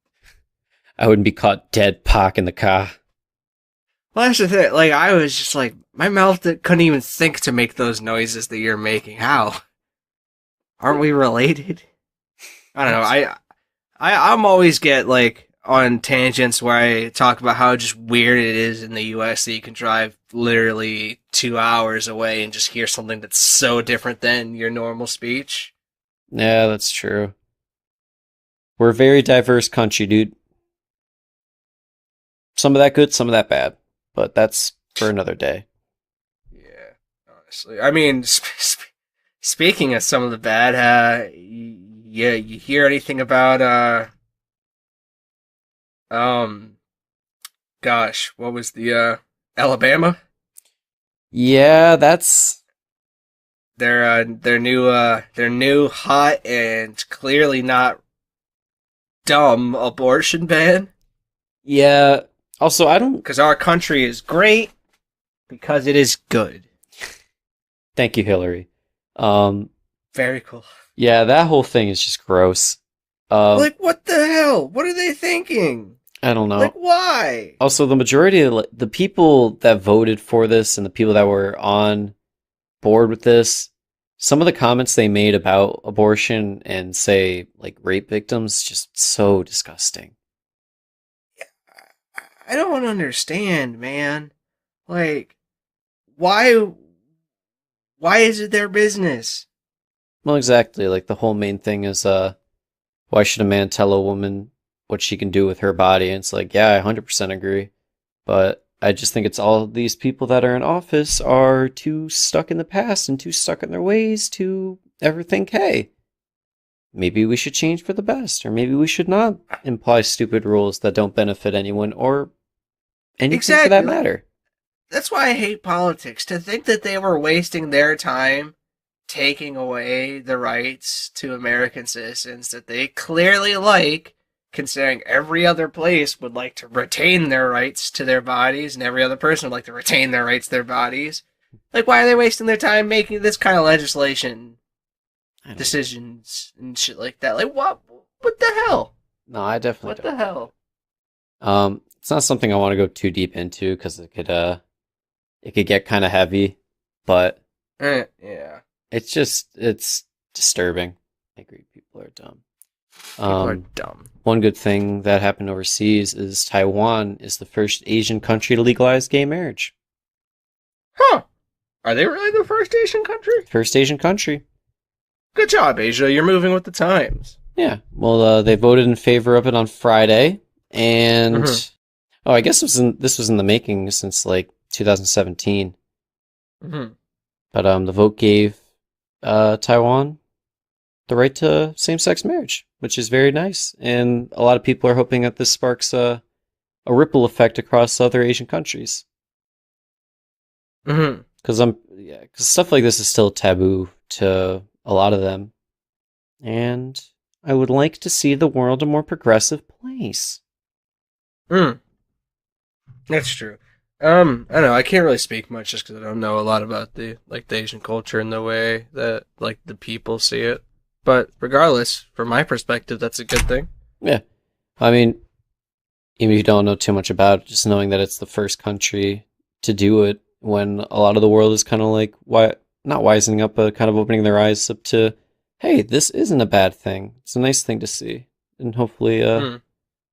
I wouldn't be caught dead parking the car. Well, that's the thing. Like, I was just like, my mouth couldn't even think to make those noises that you're making. How? Aren't we related? I don't know. I'm always get like on tangents where I talk about how just weird it is in the U.S. that you can drive literally 2 hours away and just hear something that's so different than your normal speech. Yeah, that's true. We're a very diverse country, dude. Some of that good, some of that bad. But that's for another day. Yeah, honestly. I mean, speaking of some of the bad, yeah, you hear anything about, gosh, what was the, Alabama? Yeah, that's Their new hot and clearly not dumb abortion ban. yeah. Also, I don't. Because our country is great because it is good. Thank you, Hillary. Very cool. Yeah, that whole thing is just gross. Like, what the hell? What are they thinking? I don't know. Like, why? Also, the majority of the people that voted for this and the people that were on board with this, some of the comments they made about abortion and say like rape victims, just so disgusting. I don't understand, man. Like, why is it their business? Well, exactly. Like the whole main thing is, why should a man tell a woman what she can do with her body? And it's like, yeah, I 100% agree. But I just think it's all these people that are in office are too stuck in the past and too stuck in their ways to ever think, hey, maybe we should change for the best, or maybe we should not imply stupid rules that don't benefit anyone or anything for that matter. That's why I hate politics. To think that they were wasting their time taking away the rights to American citizens that they clearly like, considering every other place would like to retain their rights to their bodies and every other person would like to retain their rights to their bodies. Like, why are they wasting their time making this kind of legislation decisions and shit like that? Like, what What the hell? No, I definitely What don't. the hell? It's not something I want to go too deep into because it could get kind of heavy, but Yeah. it's disturbing. I agree, people are dumb. People are dumb. One good thing that happened overseas is Taiwan is the first Asian country to legalize gay marriage. Huh. Are they really the first Asian country? First Asian country. Good job, Asia. You're moving with the times. Yeah. Well, they voted in favor of it on Friday, and I guess this was in the making since like 2017. But the vote gave Taiwan the right to same-sex marriage, which is very nice, and a lot of people are hoping that this sparks a ripple effect across other Asian countries. Because stuff like this is still taboo to a lot of them, and I would like to see the world a more progressive place. That's true. I don't know. I can't really speak much just because I don't know a lot about the Asian culture and the way that like the people see it. But regardless, from my perspective, that's a good thing. Yeah, I mean, even if you don't know too much about it, just knowing that it's the first country to do it, when a lot of the world is kind of like not wisening up, but kind of opening their eyes up to, hey, this isn't a bad thing. It's a nice thing to see, and hopefully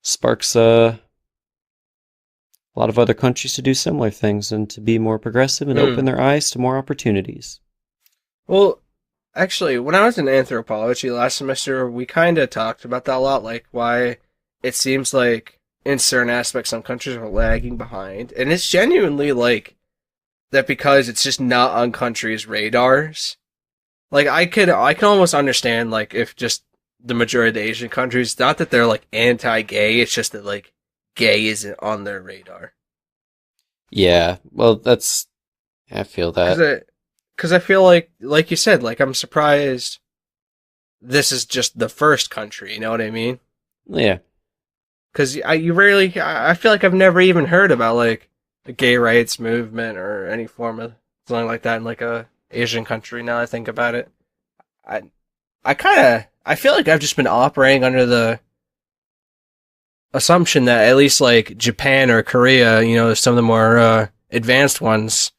sparks a lot of other countries to do similar things and to be more progressive and open their eyes to more opportunities. Well, actually, when I was in anthropology last semester, we kind of talked about that a lot, like why it seems like in certain aspects some countries are lagging behind, and it's genuinely like that because it's just not on countries' radars. Like I can almost understand like if just the majority of the Asian countries, not that they're like anti-gay, it's just that like gay isn't on their radar. Yeah, well, I feel that. Because I feel like you said, like I'm surprised this is just the first country. You know what I mean? Yeah. Because I feel like I've never even heard about like a gay rights movement or any form of something like that in like a Asian country. Now I think about it, I feel like I've just been operating under the assumption that at least like Japan or Korea, you know, some of the more advanced ones,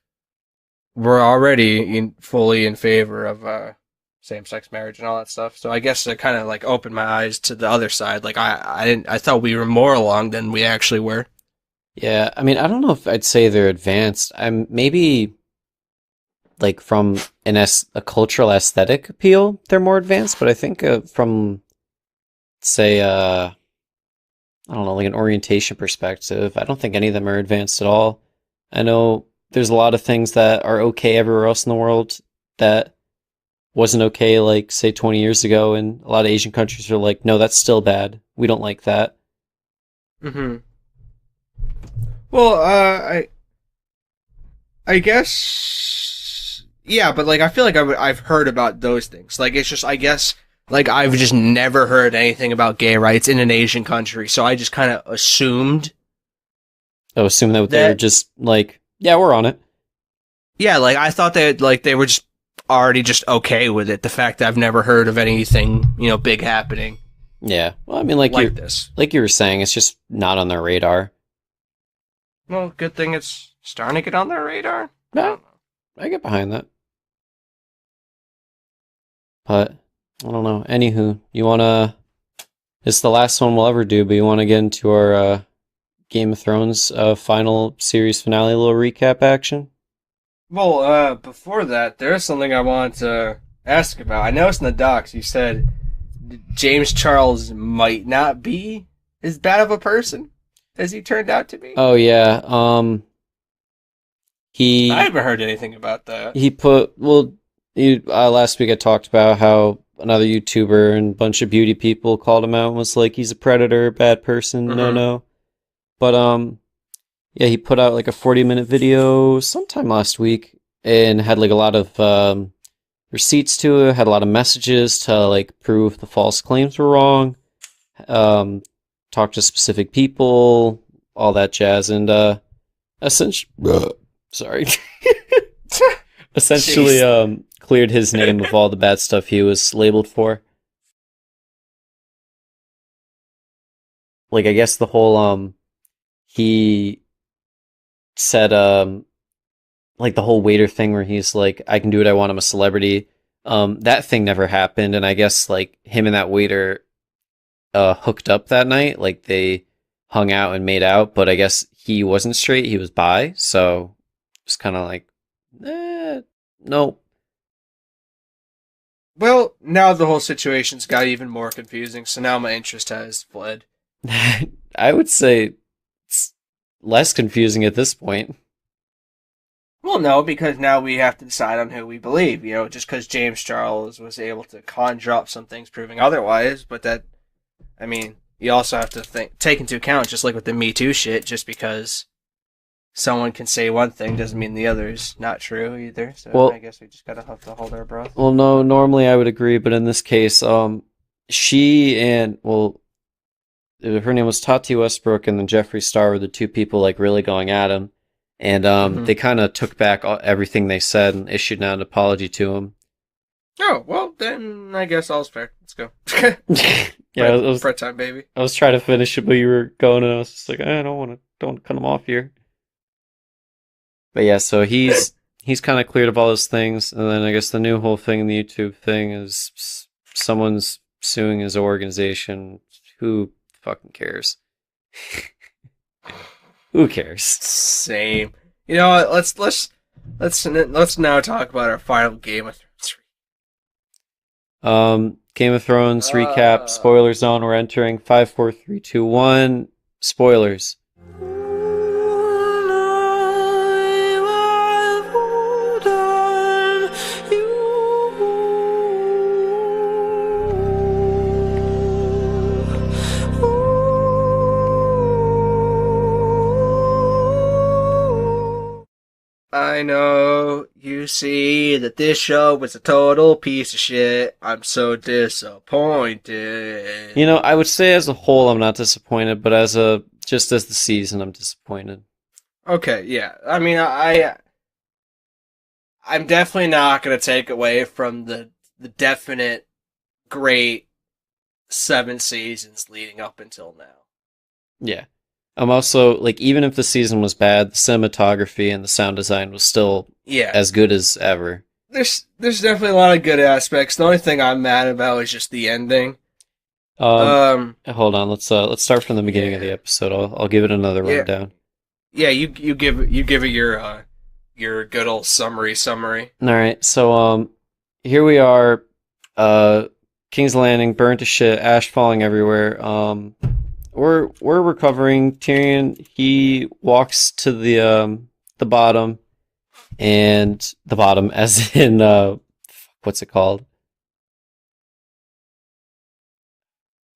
were already fully in favor of same-sex marriage and all that stuff. So I guess it kind of like opened my eyes to the other side. Like I thought we were more along than we actually were. Yeah, I mean, I don't know if I'd say they're advanced. I'm maybe like from a cultural aesthetic appeal, they're more advanced. But I think from say I don't know, like an orientation perspective, I don't think any of them are advanced at all. I know there's a lot of things that are okay everywhere else in the world that wasn't okay, like, say, 20 years ago, and a lot of Asian countries are like, no, that's still bad. We don't like that. Well, I guess, yeah, but, like, I feel like I've heard about those things. Like, it's just, I guess, like, I've just never heard anything about gay rights in an Asian country, so I just kind of assumed. Oh, assume that they were just, like, yeah, we're on it. Yeah, like, I thought they were just already just okay with it. The fact that I've never heard of anything, you know, big happening. Yeah. Well, I mean, like you were saying, it's just not on their radar. Well, good thing it's starting to get on their radar. Yeah, I get behind that. But, I don't know. Anywho, it's the last one we'll ever do, but you want to get into our Game of Thrones final series finale little recap action? Well, before that, there's something I wanted to ask about. I noticed in the docs you said James Charles might not be as bad of a person as he turned out to be. Oh, yeah. I haven't heard anything about that. Last week I talked about how another YouTuber and a bunch of beauty people called him out and was like, he's a predator, bad person, no. But, yeah, he put out like a 40-minute video sometime last week and had like a lot of receipts to it, had a lot of messages to like prove the false claims were wrong, talked to specific people, all that jazz, and essentially cleared his name of all the bad stuff he was labeled for. like I guess the whole he said like the whole waiter thing where he's like, I can do what I want, I'm a celebrity. That thing never happened, and I guess like him and that waiter hooked up that night, like they hung out and made out, but I guess he wasn't straight, he was bi, so it's kind of like, no. Well, now the whole situation's got even more confusing, so now my interest has fled. I would say it's less confusing at this point. Well, no, because now we have to decide on who we believe. You know, just because James Charles was able to conjure up some things proving otherwise, but that, I mean, you also have to take into account, just like with the Me Too shit, just because someone can say one thing doesn't mean the other is not true either. So well, I guess we just gotta have to hold our breath. Well, no, normally I would agree, but in this case, she and, well, her name was Tati Westbrook, and then Jeffree Star were the two people like really going at him. And they kind of took back everything they said and issued an apology to him. Oh, well, then I guess all's fair. Let's go. Yeah, it was Fred time, baby. I was trying to finish it, but you were going, and I was just like, I don't cut him off here. But yeah, so he's kind of cleared up all those things, and then I guess the new whole thing in the YouTube thing is someone's suing his organization. Who fucking cares? Who cares? Same. You know what? Let's now talk about our final Game of Thrones. Game of Thrones recap. Spoiler zone. We're entering 5, 4, 3, 2, 1. Spoilers. I know you see that this show was a total piece of shit. I'm so disappointed. You know, I would say as a whole I'm not disappointed, but just as the season I'm disappointed. Okay, yeah. I mean, I'm definitely not going to take away from the definite great 7 seasons leading up until now. Yeah. I'm also, like, even if the season was bad, the cinematography and the sound design was still as good as ever. There's definitely a lot of good aspects. The only thing I'm mad about is just the ending. Hold on, let's start from the beginning of the episode. I'll give it another rundown. Yeah, you give it your good old summary. All right, so here we are, King's Landing, burnt to shit, ash falling everywhere. We're recovering. Tyrion, he walks to the bottom, and the bottom as in what's it called?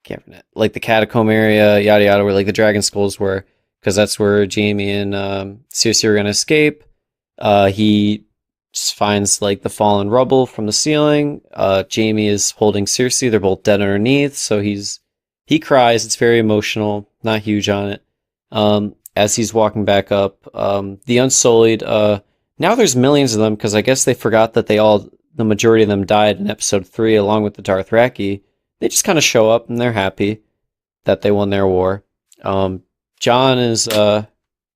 Can't forget. Like the catacomb area, yada yada, where like the dragon skulls were, because that's where Jaime and Cersei are gonna escape. He just finds like the fallen rubble from the ceiling. Jaime is holding Cersei. They're both dead underneath, so he cries. It's very emotional. Not huge on it. As he's walking back up, the Unsullied. Now there's millions of them because I guess they forgot that the majority of them died in episode 3, along with the Dothraki. They just kind of show up and they're happy that they won their war. Jon is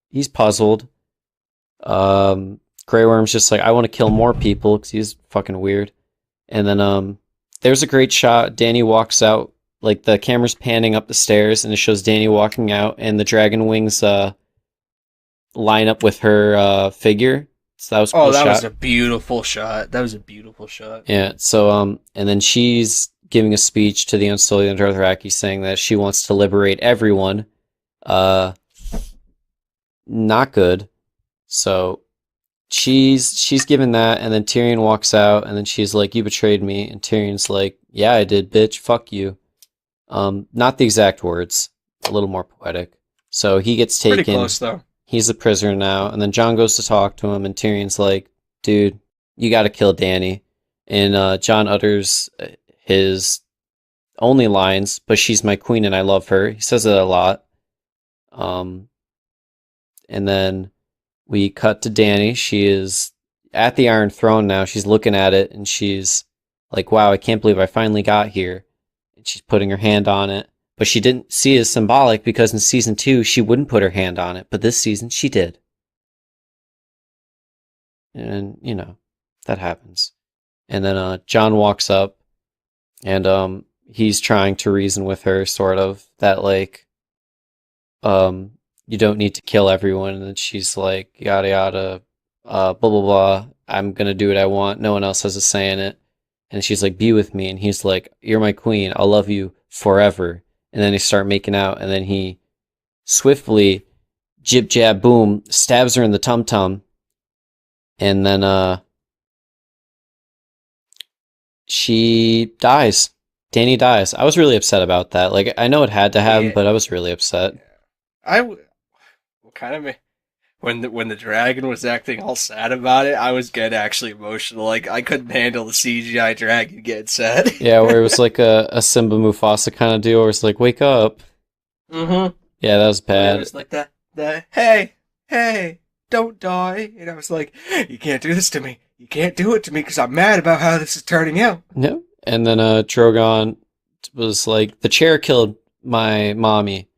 he's puzzled. Grey Worm's just like, I want to kill more people because he's fucking weird. And then there's a great shot. Dany walks out. Like, the camera's panning up the stairs, and it shows Dany walking out, and the dragon wings line up with her figure. So that was a cool shot. Was a beautiful shot. That was a beautiful shot. Yeah, so, and then she's giving a speech to the Unsullied and Dothraki saying that she wants to liberate everyone. Not good. So, she's given that, and then Tyrion walks out, and then she's like, you betrayed me, and Tyrion's like, yeah, I did, bitch, fuck you. Not the exact words, a little more poetic. So he gets taken. Pretty close, though. He's a prisoner now, and then Jon goes to talk to him, and Tyrion's like, dude, you gotta kill Dany. And Jon utters his only lines, but she's my queen and I love her. He says it a lot. And then we cut to Dany. She is at the Iron Throne now. She's looking at it, and she's like, wow, I can't believe I finally got here. And she's putting her hand on it. but she didn't see it as symbolic because in season 2 she wouldn't put her hand on it, but this season she did. And that happens. And then John walks up, and he's trying to reason with her, sort of, that like you don't need to kill everyone. And then she's like, yada yada, blah blah blah, I'm gonna do what I want, no one else has a say in it. And she's like, be with me. And he's like, you're my queen, I'll love you forever. And then they start making out, and then he swiftly, jib jab boom, stabs her in the tum tum. And then she dies. Dany dies. I was really upset about that. Like, I know it had to happen, but I was really upset. When the dragon was acting all sad about it, I was getting actually emotional. Like, I couldn't handle the CGI dragon getting sad. Yeah, where it was like a Simba Mufasa kind of deal, where it's like, wake up. Mm-hmm. Yeah, that was bad. It was like that, hey, don't die. And I was like, you can't do this to me. You can't do it to me because I'm mad about how this is turning out. No. And then Drogon was like, the chair killed my mommy.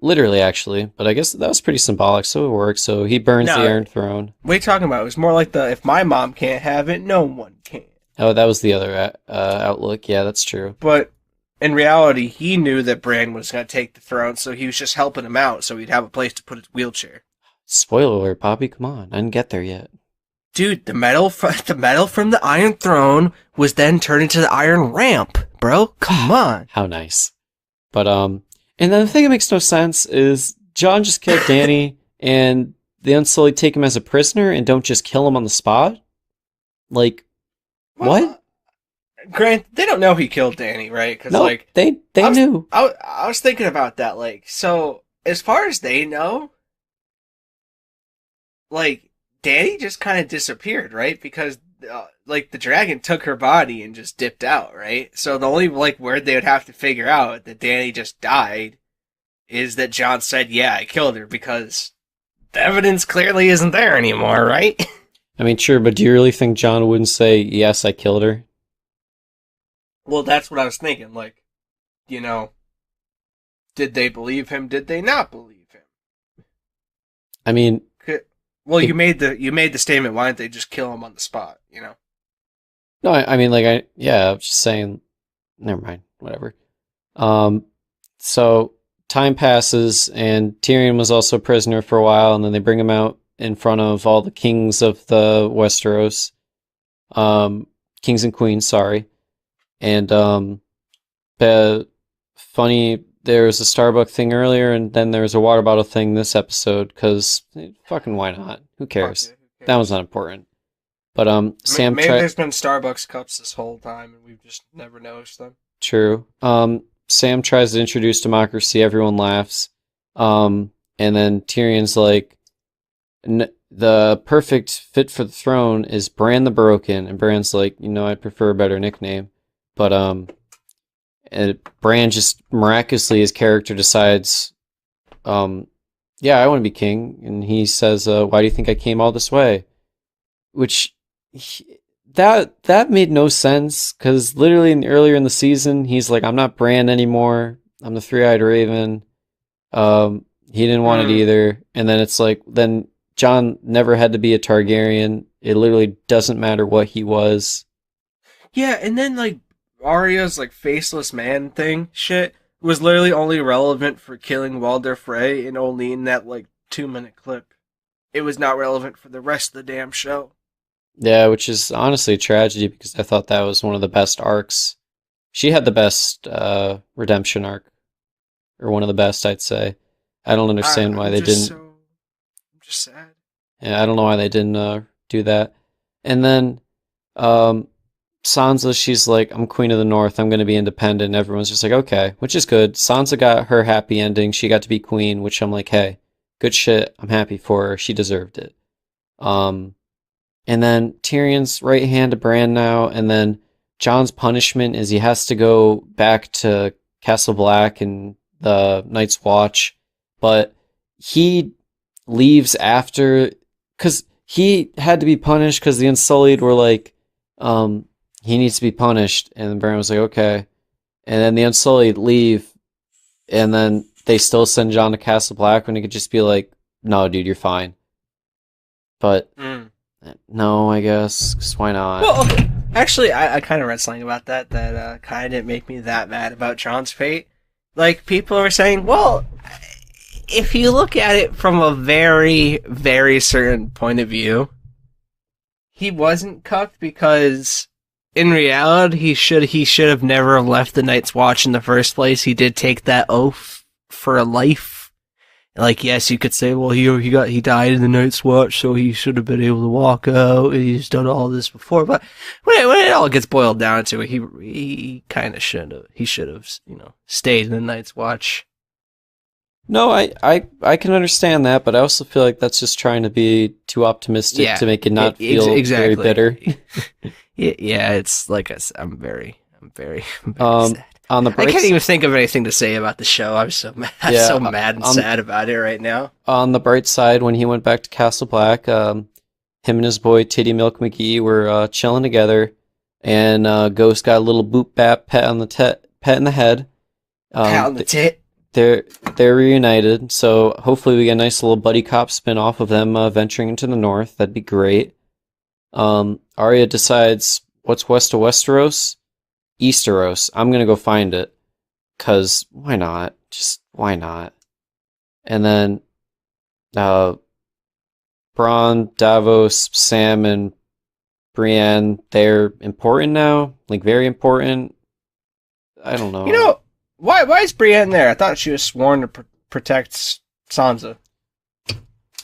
Literally, actually. But I guess that was pretty symbolic, so it worked. So he burns the Iron Throne. What are you talking about? It was more like if my mom can't have it, no one can. Oh, that was the other outlook. Yeah, that's true. But in reality, he knew that Bran was going to take the throne, so he was just helping him out so he'd have a place to put his wheelchair. Spoiler alert, Poppy, come on. I didn't get there yet. Dude, the metal from the Iron Throne was then turned into the Iron Ramp, bro. Come on. How nice. But, and then the thing that makes no sense is Jon just killed Dany, and the Unsullied take him as a prisoner and don't just kill him on the spot? Like, what? Grant, they don't know he killed Dany, right? Cause, no, like, they knew. I was thinking about that, like, so, as far as they know, like, Dany just kind of disappeared, right? Because, like, the dragon took her body and just dipped out, right? So the only, like, word they would have to figure out that Dany just died is that Jon said, yeah, I killed her, because the evidence clearly isn't there anymore, right? I mean, sure, but do you really think Jon wouldn't say, yes, I killed her? Well, that's what I was thinking, like, did they believe him? Did they not believe him? I mean... Well, you made the statement. Why didn't they just kill him on the spot? No, I mean, like, I was just saying. Never mind. Whatever. So time passes, and Tyrion was also a prisoner for a while, and then they bring him out in front of all the kings of the Westeros, kings and queens. Sorry, and funny. There was a Starbucks thing earlier, and then there was a water bottle thing this episode, because fucking why not? Who cares? That was not important. But Sam... Maybe there's been Starbucks cups this whole time, and we've just never noticed them. True. Sam tries to introduce democracy, everyone laughs. And then Tyrion's like, the perfect fit for the throne is Bran the Broken, and Bran's like, I'd prefer a better nickname. But and Bran just miraculously, his character decides, yeah, I want to be king. And he says, why do you think I came all this way? Which, that made no sense, because literally earlier in the season, he's like, I'm not Bran anymore. I'm the Three-Eyed Raven. He didn't want it either. And then it's like, then Jon never had to be a Targaryen. It literally doesn't matter what he was. Yeah, and then, like, Arya's, like, faceless man thing shit was literally only relevant for killing Walder Frey, and only in that, like, 2-minute clip. It was not relevant for the rest of the damn show. Yeah, which is honestly a tragedy, because I thought that was one of the best arcs. She had the best redemption arc. Or one of the best, I'd say. I don't understand why they didn't... I'm just sad. Yeah, I don't know why they didn't do that. And then... Sansa, she's like, I'm Queen of the North, I'm going to be independent. And everyone's just like, okay, which is good. Sansa got her happy ending. She got to be queen, which I'm like, hey, good shit. I'm happy for her. She deserved it. And then Tyrion's right hand to Bran now. And then Jon's punishment is he has to go back to Castle Black and the Night's Watch. But he leaves after, because he had to be punished because the Unsullied were like, he needs to be punished. And Bran was like, okay. And then the Unsullied leave and then they still send John to Castle Black when he could just be like, no, dude, you're fine. But no, I guess, 'cause why not? Well, okay. Actually, I kind of read something about that kind of didn't make me that mad about John's fate. Like, people are saying, well, if you look at it from a very, very certain point of view, he wasn't cucked because in reality he should have never left the Night's Watch in the first place. He did take that oath for a life. Like, yes, you could say, well, he died in the Night's Watch, so he should have been able to walk out, and he's done all this before. But when it all gets boiled down to it, he kind of should have, stayed in the Night's Watch. No, I can understand that, but I also feel like that's just trying to be too optimistic to make it not feel very bitter. Yeah, it's like I'm very sad. On the I can't even think of anything to say about the show. I'm so mad, mad and sad about it right now. On the bright side, when he went back to Castle Black, him and his boy Titty Milk McGee were chilling together, and Ghost got a little boop bap pet in the head. Pat on the tit. They're reunited, so hopefully we get a nice little buddy cop spin off of them venturing into the north. That'd be great. Arya decides what's west of Westeros. Easteros. I'm gonna go find it. 'Cause why not? Just why not? And then Bronn, Davos, Sam, and Brienne, they're important now. Like, very important. I don't know. Why is Brienne there? I thought she was sworn to protect Sansa.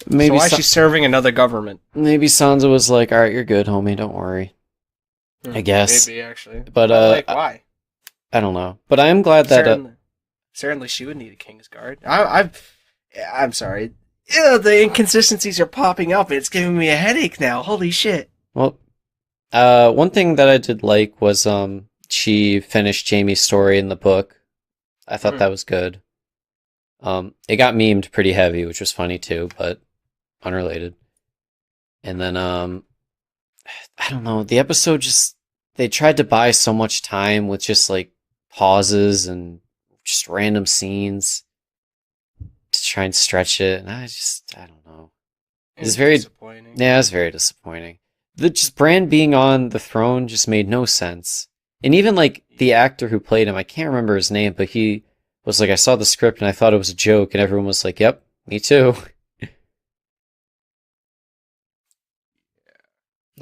Maybe so why is she serving another government? Maybe Sansa was like, alright, you're good, homie, don't worry. I guess. Maybe, actually. But, why? I don't know. But I am glad that... Certainly she would need a King's Guard. I'm sorry. The inconsistencies are popping up. It's giving me a headache now. Holy shit. Well, one thing that I did like was she finished Jaime's story in the book. I thought that was good. It got memed pretty heavy, which was funny too, but unrelated. And then, I don't know, the episode they tried to buy so much time with just like pauses and just random scenes to try and stretch it. And I don't know. It's very disappointing. Yeah, it's very disappointing. Just Bran being on the throne just made no sense. And even like the actor who played him, I can't remember his name, but he was like, I saw the script and I thought it was a joke, and everyone was like, yep, me too. I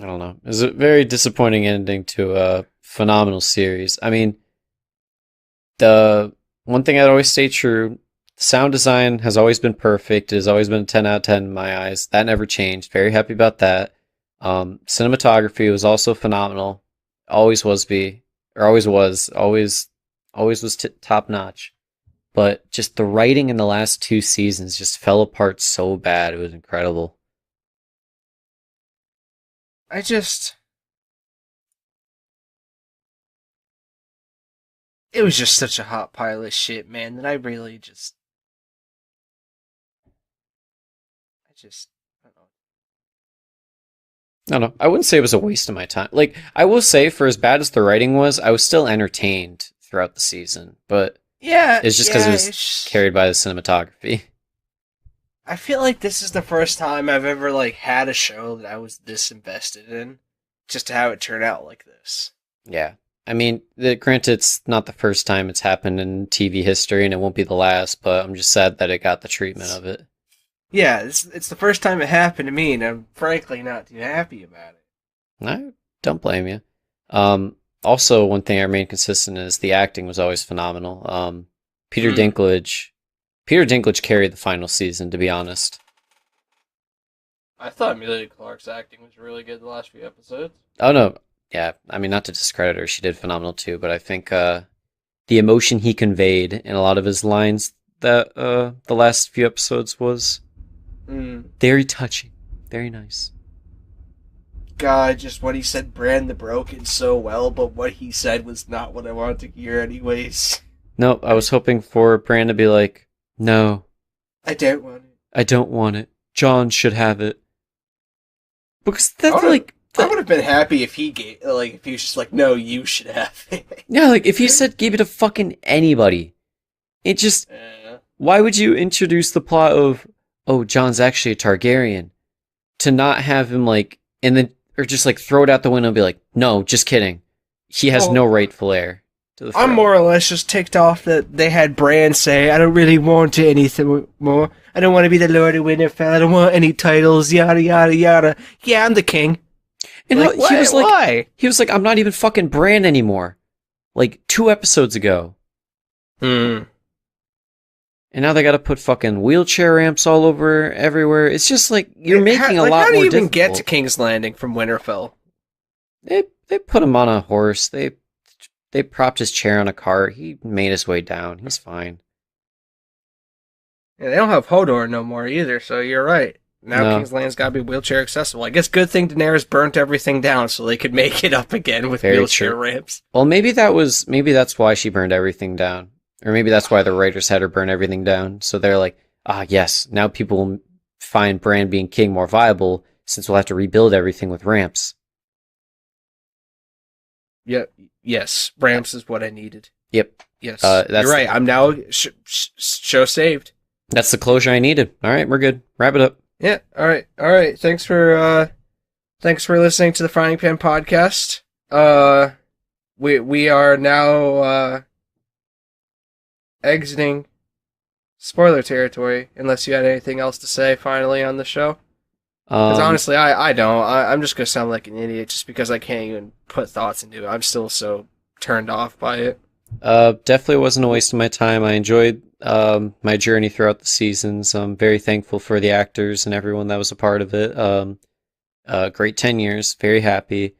don't know. It was a very disappointing ending to a phenomenal series. I mean, the one thing I'd always stay true, sound design has always been perfect. It has always been a 10 out of 10 in my eyes. That never changed. Very happy about that. Cinematography was also phenomenal. Always was top notch. But just the writing in the last 2 seasons just fell apart so bad. It was incredible. It was just such a hot pile of shit, man, that I really I don't know. I wouldn't say it was a waste of my time. Like, I will say, for as bad as the writing was, I was still entertained throughout the season. But yeah, it's just because it was carried by the cinematography. I feel like this is the first time I've ever like had a show that I was this invested in, just to have it turn out like this. Yeah. I mean, granted, it's not the first time it's happened in TV history, and it won't be the last, but I'm just sad that it got the treatment of it. Yeah, it's the first time it happened to me, and I'm frankly not too happy about it. I don't blame you. Also, one thing I remain consistent is the acting was always phenomenal. Peter Dinklage carried the final season, to be honest. I thought Emilia Clarke's acting was really good the last few episodes. Oh, no. Yeah, I mean, not to discredit her, she did phenomenal too, but I think the emotion he conveyed in a lot of his lines that the last few episodes was very touching, very nice. God, just what he said, Bran the Broken so well, but what he said was not what I wanted to hear anyways. No, I was hoping for Bran to be like, no. I don't want it. I don't want it. Jon should have it. Because that's I would have been happy if he if he was just like, no, you should have it. Yeah, like if he gave it to fucking anybody. It just... Why would you introduce the plot of, oh, Jon's actually a Targaryen, to not have him, like, and then, or just, like, throw it out the window and be like, no, just kidding. He has no rightful heir to the throne. I'm more or less just ticked off that they had Bran say, I don't really want anything more. I don't want to be the Lord of Winterfell. I don't want any titles, yada, yada, yada. Yeah, I'm the king. And like, he was like, why? He was like, I'm not even fucking Bran anymore. Like, 2 episodes ago. And now they gotta put fucking wheelchair ramps all over everywhere. It's just like, you're making a lot more difficult. How do you even get to King's Landing from Winterfell? They put him on a horse. They propped his chair on a cart. He made his way down. He's fine. Yeah, they don't have Hodor no more either, so you're right. Now King's Landing's gotta be wheelchair accessible. I guess good thing Daenerys burnt everything down so they could make it up again with wheelchair ramps. Well, maybe that's why she burned everything down. Or maybe that's why the writers had her burn everything down. So they're like, yes, now people will find Bran being king more viable since we'll have to rebuild everything with ramps. Yes, ramps is what I needed. Yep. Yes, you're right. I'm now show saved. That's the closure I needed. All right, we're good. Wrap it up. Yeah. All right. Thanks for listening to the Frying Pan Podcast. We are now exiting spoiler territory. Unless you had anything else to say finally on the show. Because honestly, I don't. I'm just gonna sound like an idiot just because I can't even put thoughts into it. I'm still so turned off by it. Definitely wasn't a waste of my time. I enjoyed my journey throughout the seasons. I'm very thankful for the actors and everyone that was a part of it. Great 10 years. Very happy.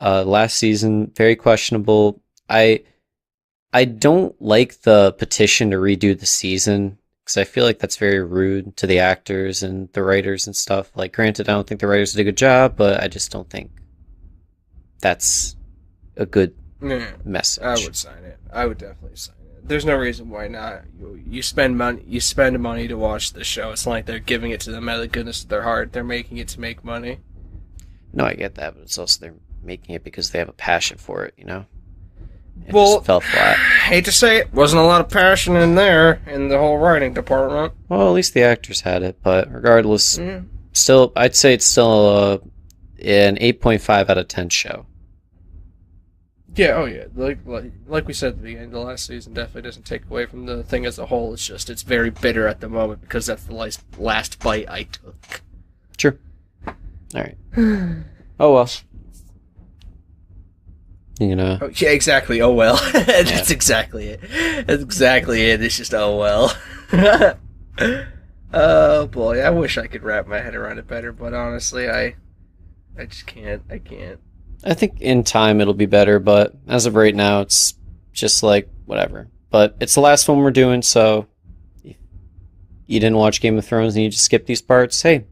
Last season, very questionable. I don't like the petition to redo the season because I feel like that's very rude to the actors and the writers and stuff. Like, granted, I don't think the writers did a good job, but I just don't think that's a good message. I would sign it. I would definitely sign it. There's no reason why not. You spend money to watch the show. It's not like they're giving it to them out of the goodness of their heart. They're making it to make money. No, I get that, but it's also they're making it because they have a passion for it, you know? It just fell flat. Hate to say it, wasn't a lot of passion in there in the whole writing department. Well, at least the actors had it, but regardless, still, I'd say it's still an 8.5 out of 10 show. Yeah, oh yeah. Like we said at the beginning of the last season, definitely doesn't take away from the thing as a whole. It's just, it's very bitter at the moment because that's the last bite I took. Sure. Alright. Oh well. You know. Oh, yeah, exactly. Oh well. That's exactly it. That's exactly it. It's just, oh well. Oh boy, I wish I could wrap my head around it better, but honestly, I just can't. I can't. I think in time it'll be better, but as of right now, it's just like, whatever. But it's the last one we're doing, so if you didn't watch Game of Thrones and you just skip these parts, hey,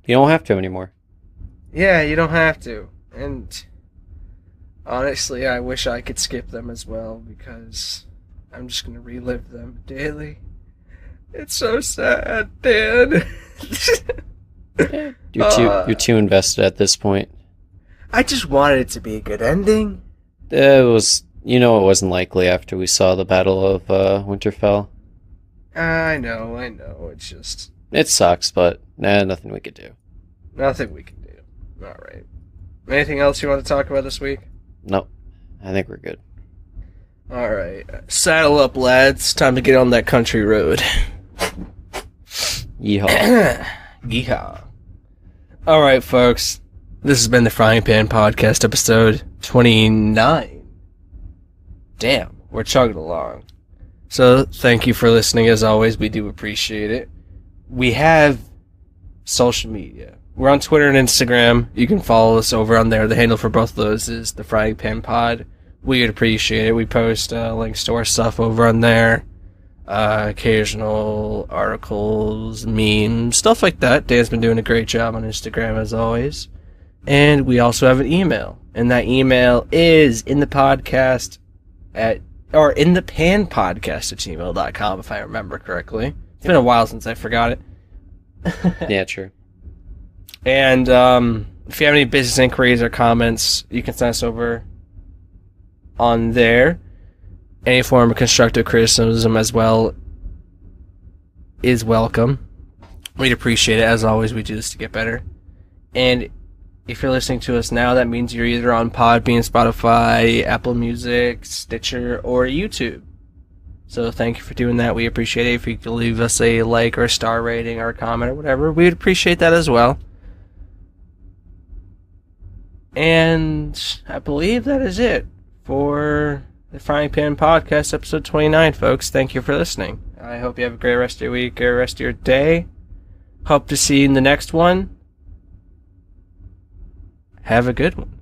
you don't have to anymore. Yeah, you don't have to. And honestly, I wish I could skip them as well, because I'm just going to relive them daily. It's so sad, Dan. You're too invested at this point. I just wanted it to be a good ending. It was, it wasn't likely after we saw the Battle of Winterfell. I know. It's just... It sucks, but nothing we could do. Nothing we can do. Alright. Anything else you want to talk about this week? Nope. I think we're good. Alright. Saddle up, lads. Time to get on that country road. Yeehaw. Yeehaw. Alright, folks. This has been the Frying Pan Podcast, episode 29. Damn, we're chugging along. So, thank you for listening, as always. We do appreciate it. We have social media. We're on Twitter and Instagram. You can follow us over on there. The handle for both of those is the Frying Pan Pod. We would appreciate it. We post links to our stuff over on there. Occasional articles, memes, stuff like that. Dan's been doing a great job on Instagram, as always. And we also have an email. And that email is in the panpodcast at gmail.com, if I remember correctly. It's been a while since I forgot it. Yeah, true. And if you have any business inquiries or comments, you can send us over on there. Any form of constructive criticism as well is welcome. We'd appreciate it. As always, we do this to get better. And if you're listening to us now, that means you're either on Podbean, Spotify, Apple Music, Stitcher, or YouTube. So thank you for doing that. We appreciate it. If you could leave us a like or a star rating or a comment or whatever, we'd appreciate that as well. And I believe that is it for the Frying Pan Podcast, episode 29, folks. Thank you for listening. I hope you have a great rest of your week, great rest of your day. Hope to see you in the next one. Have a good one.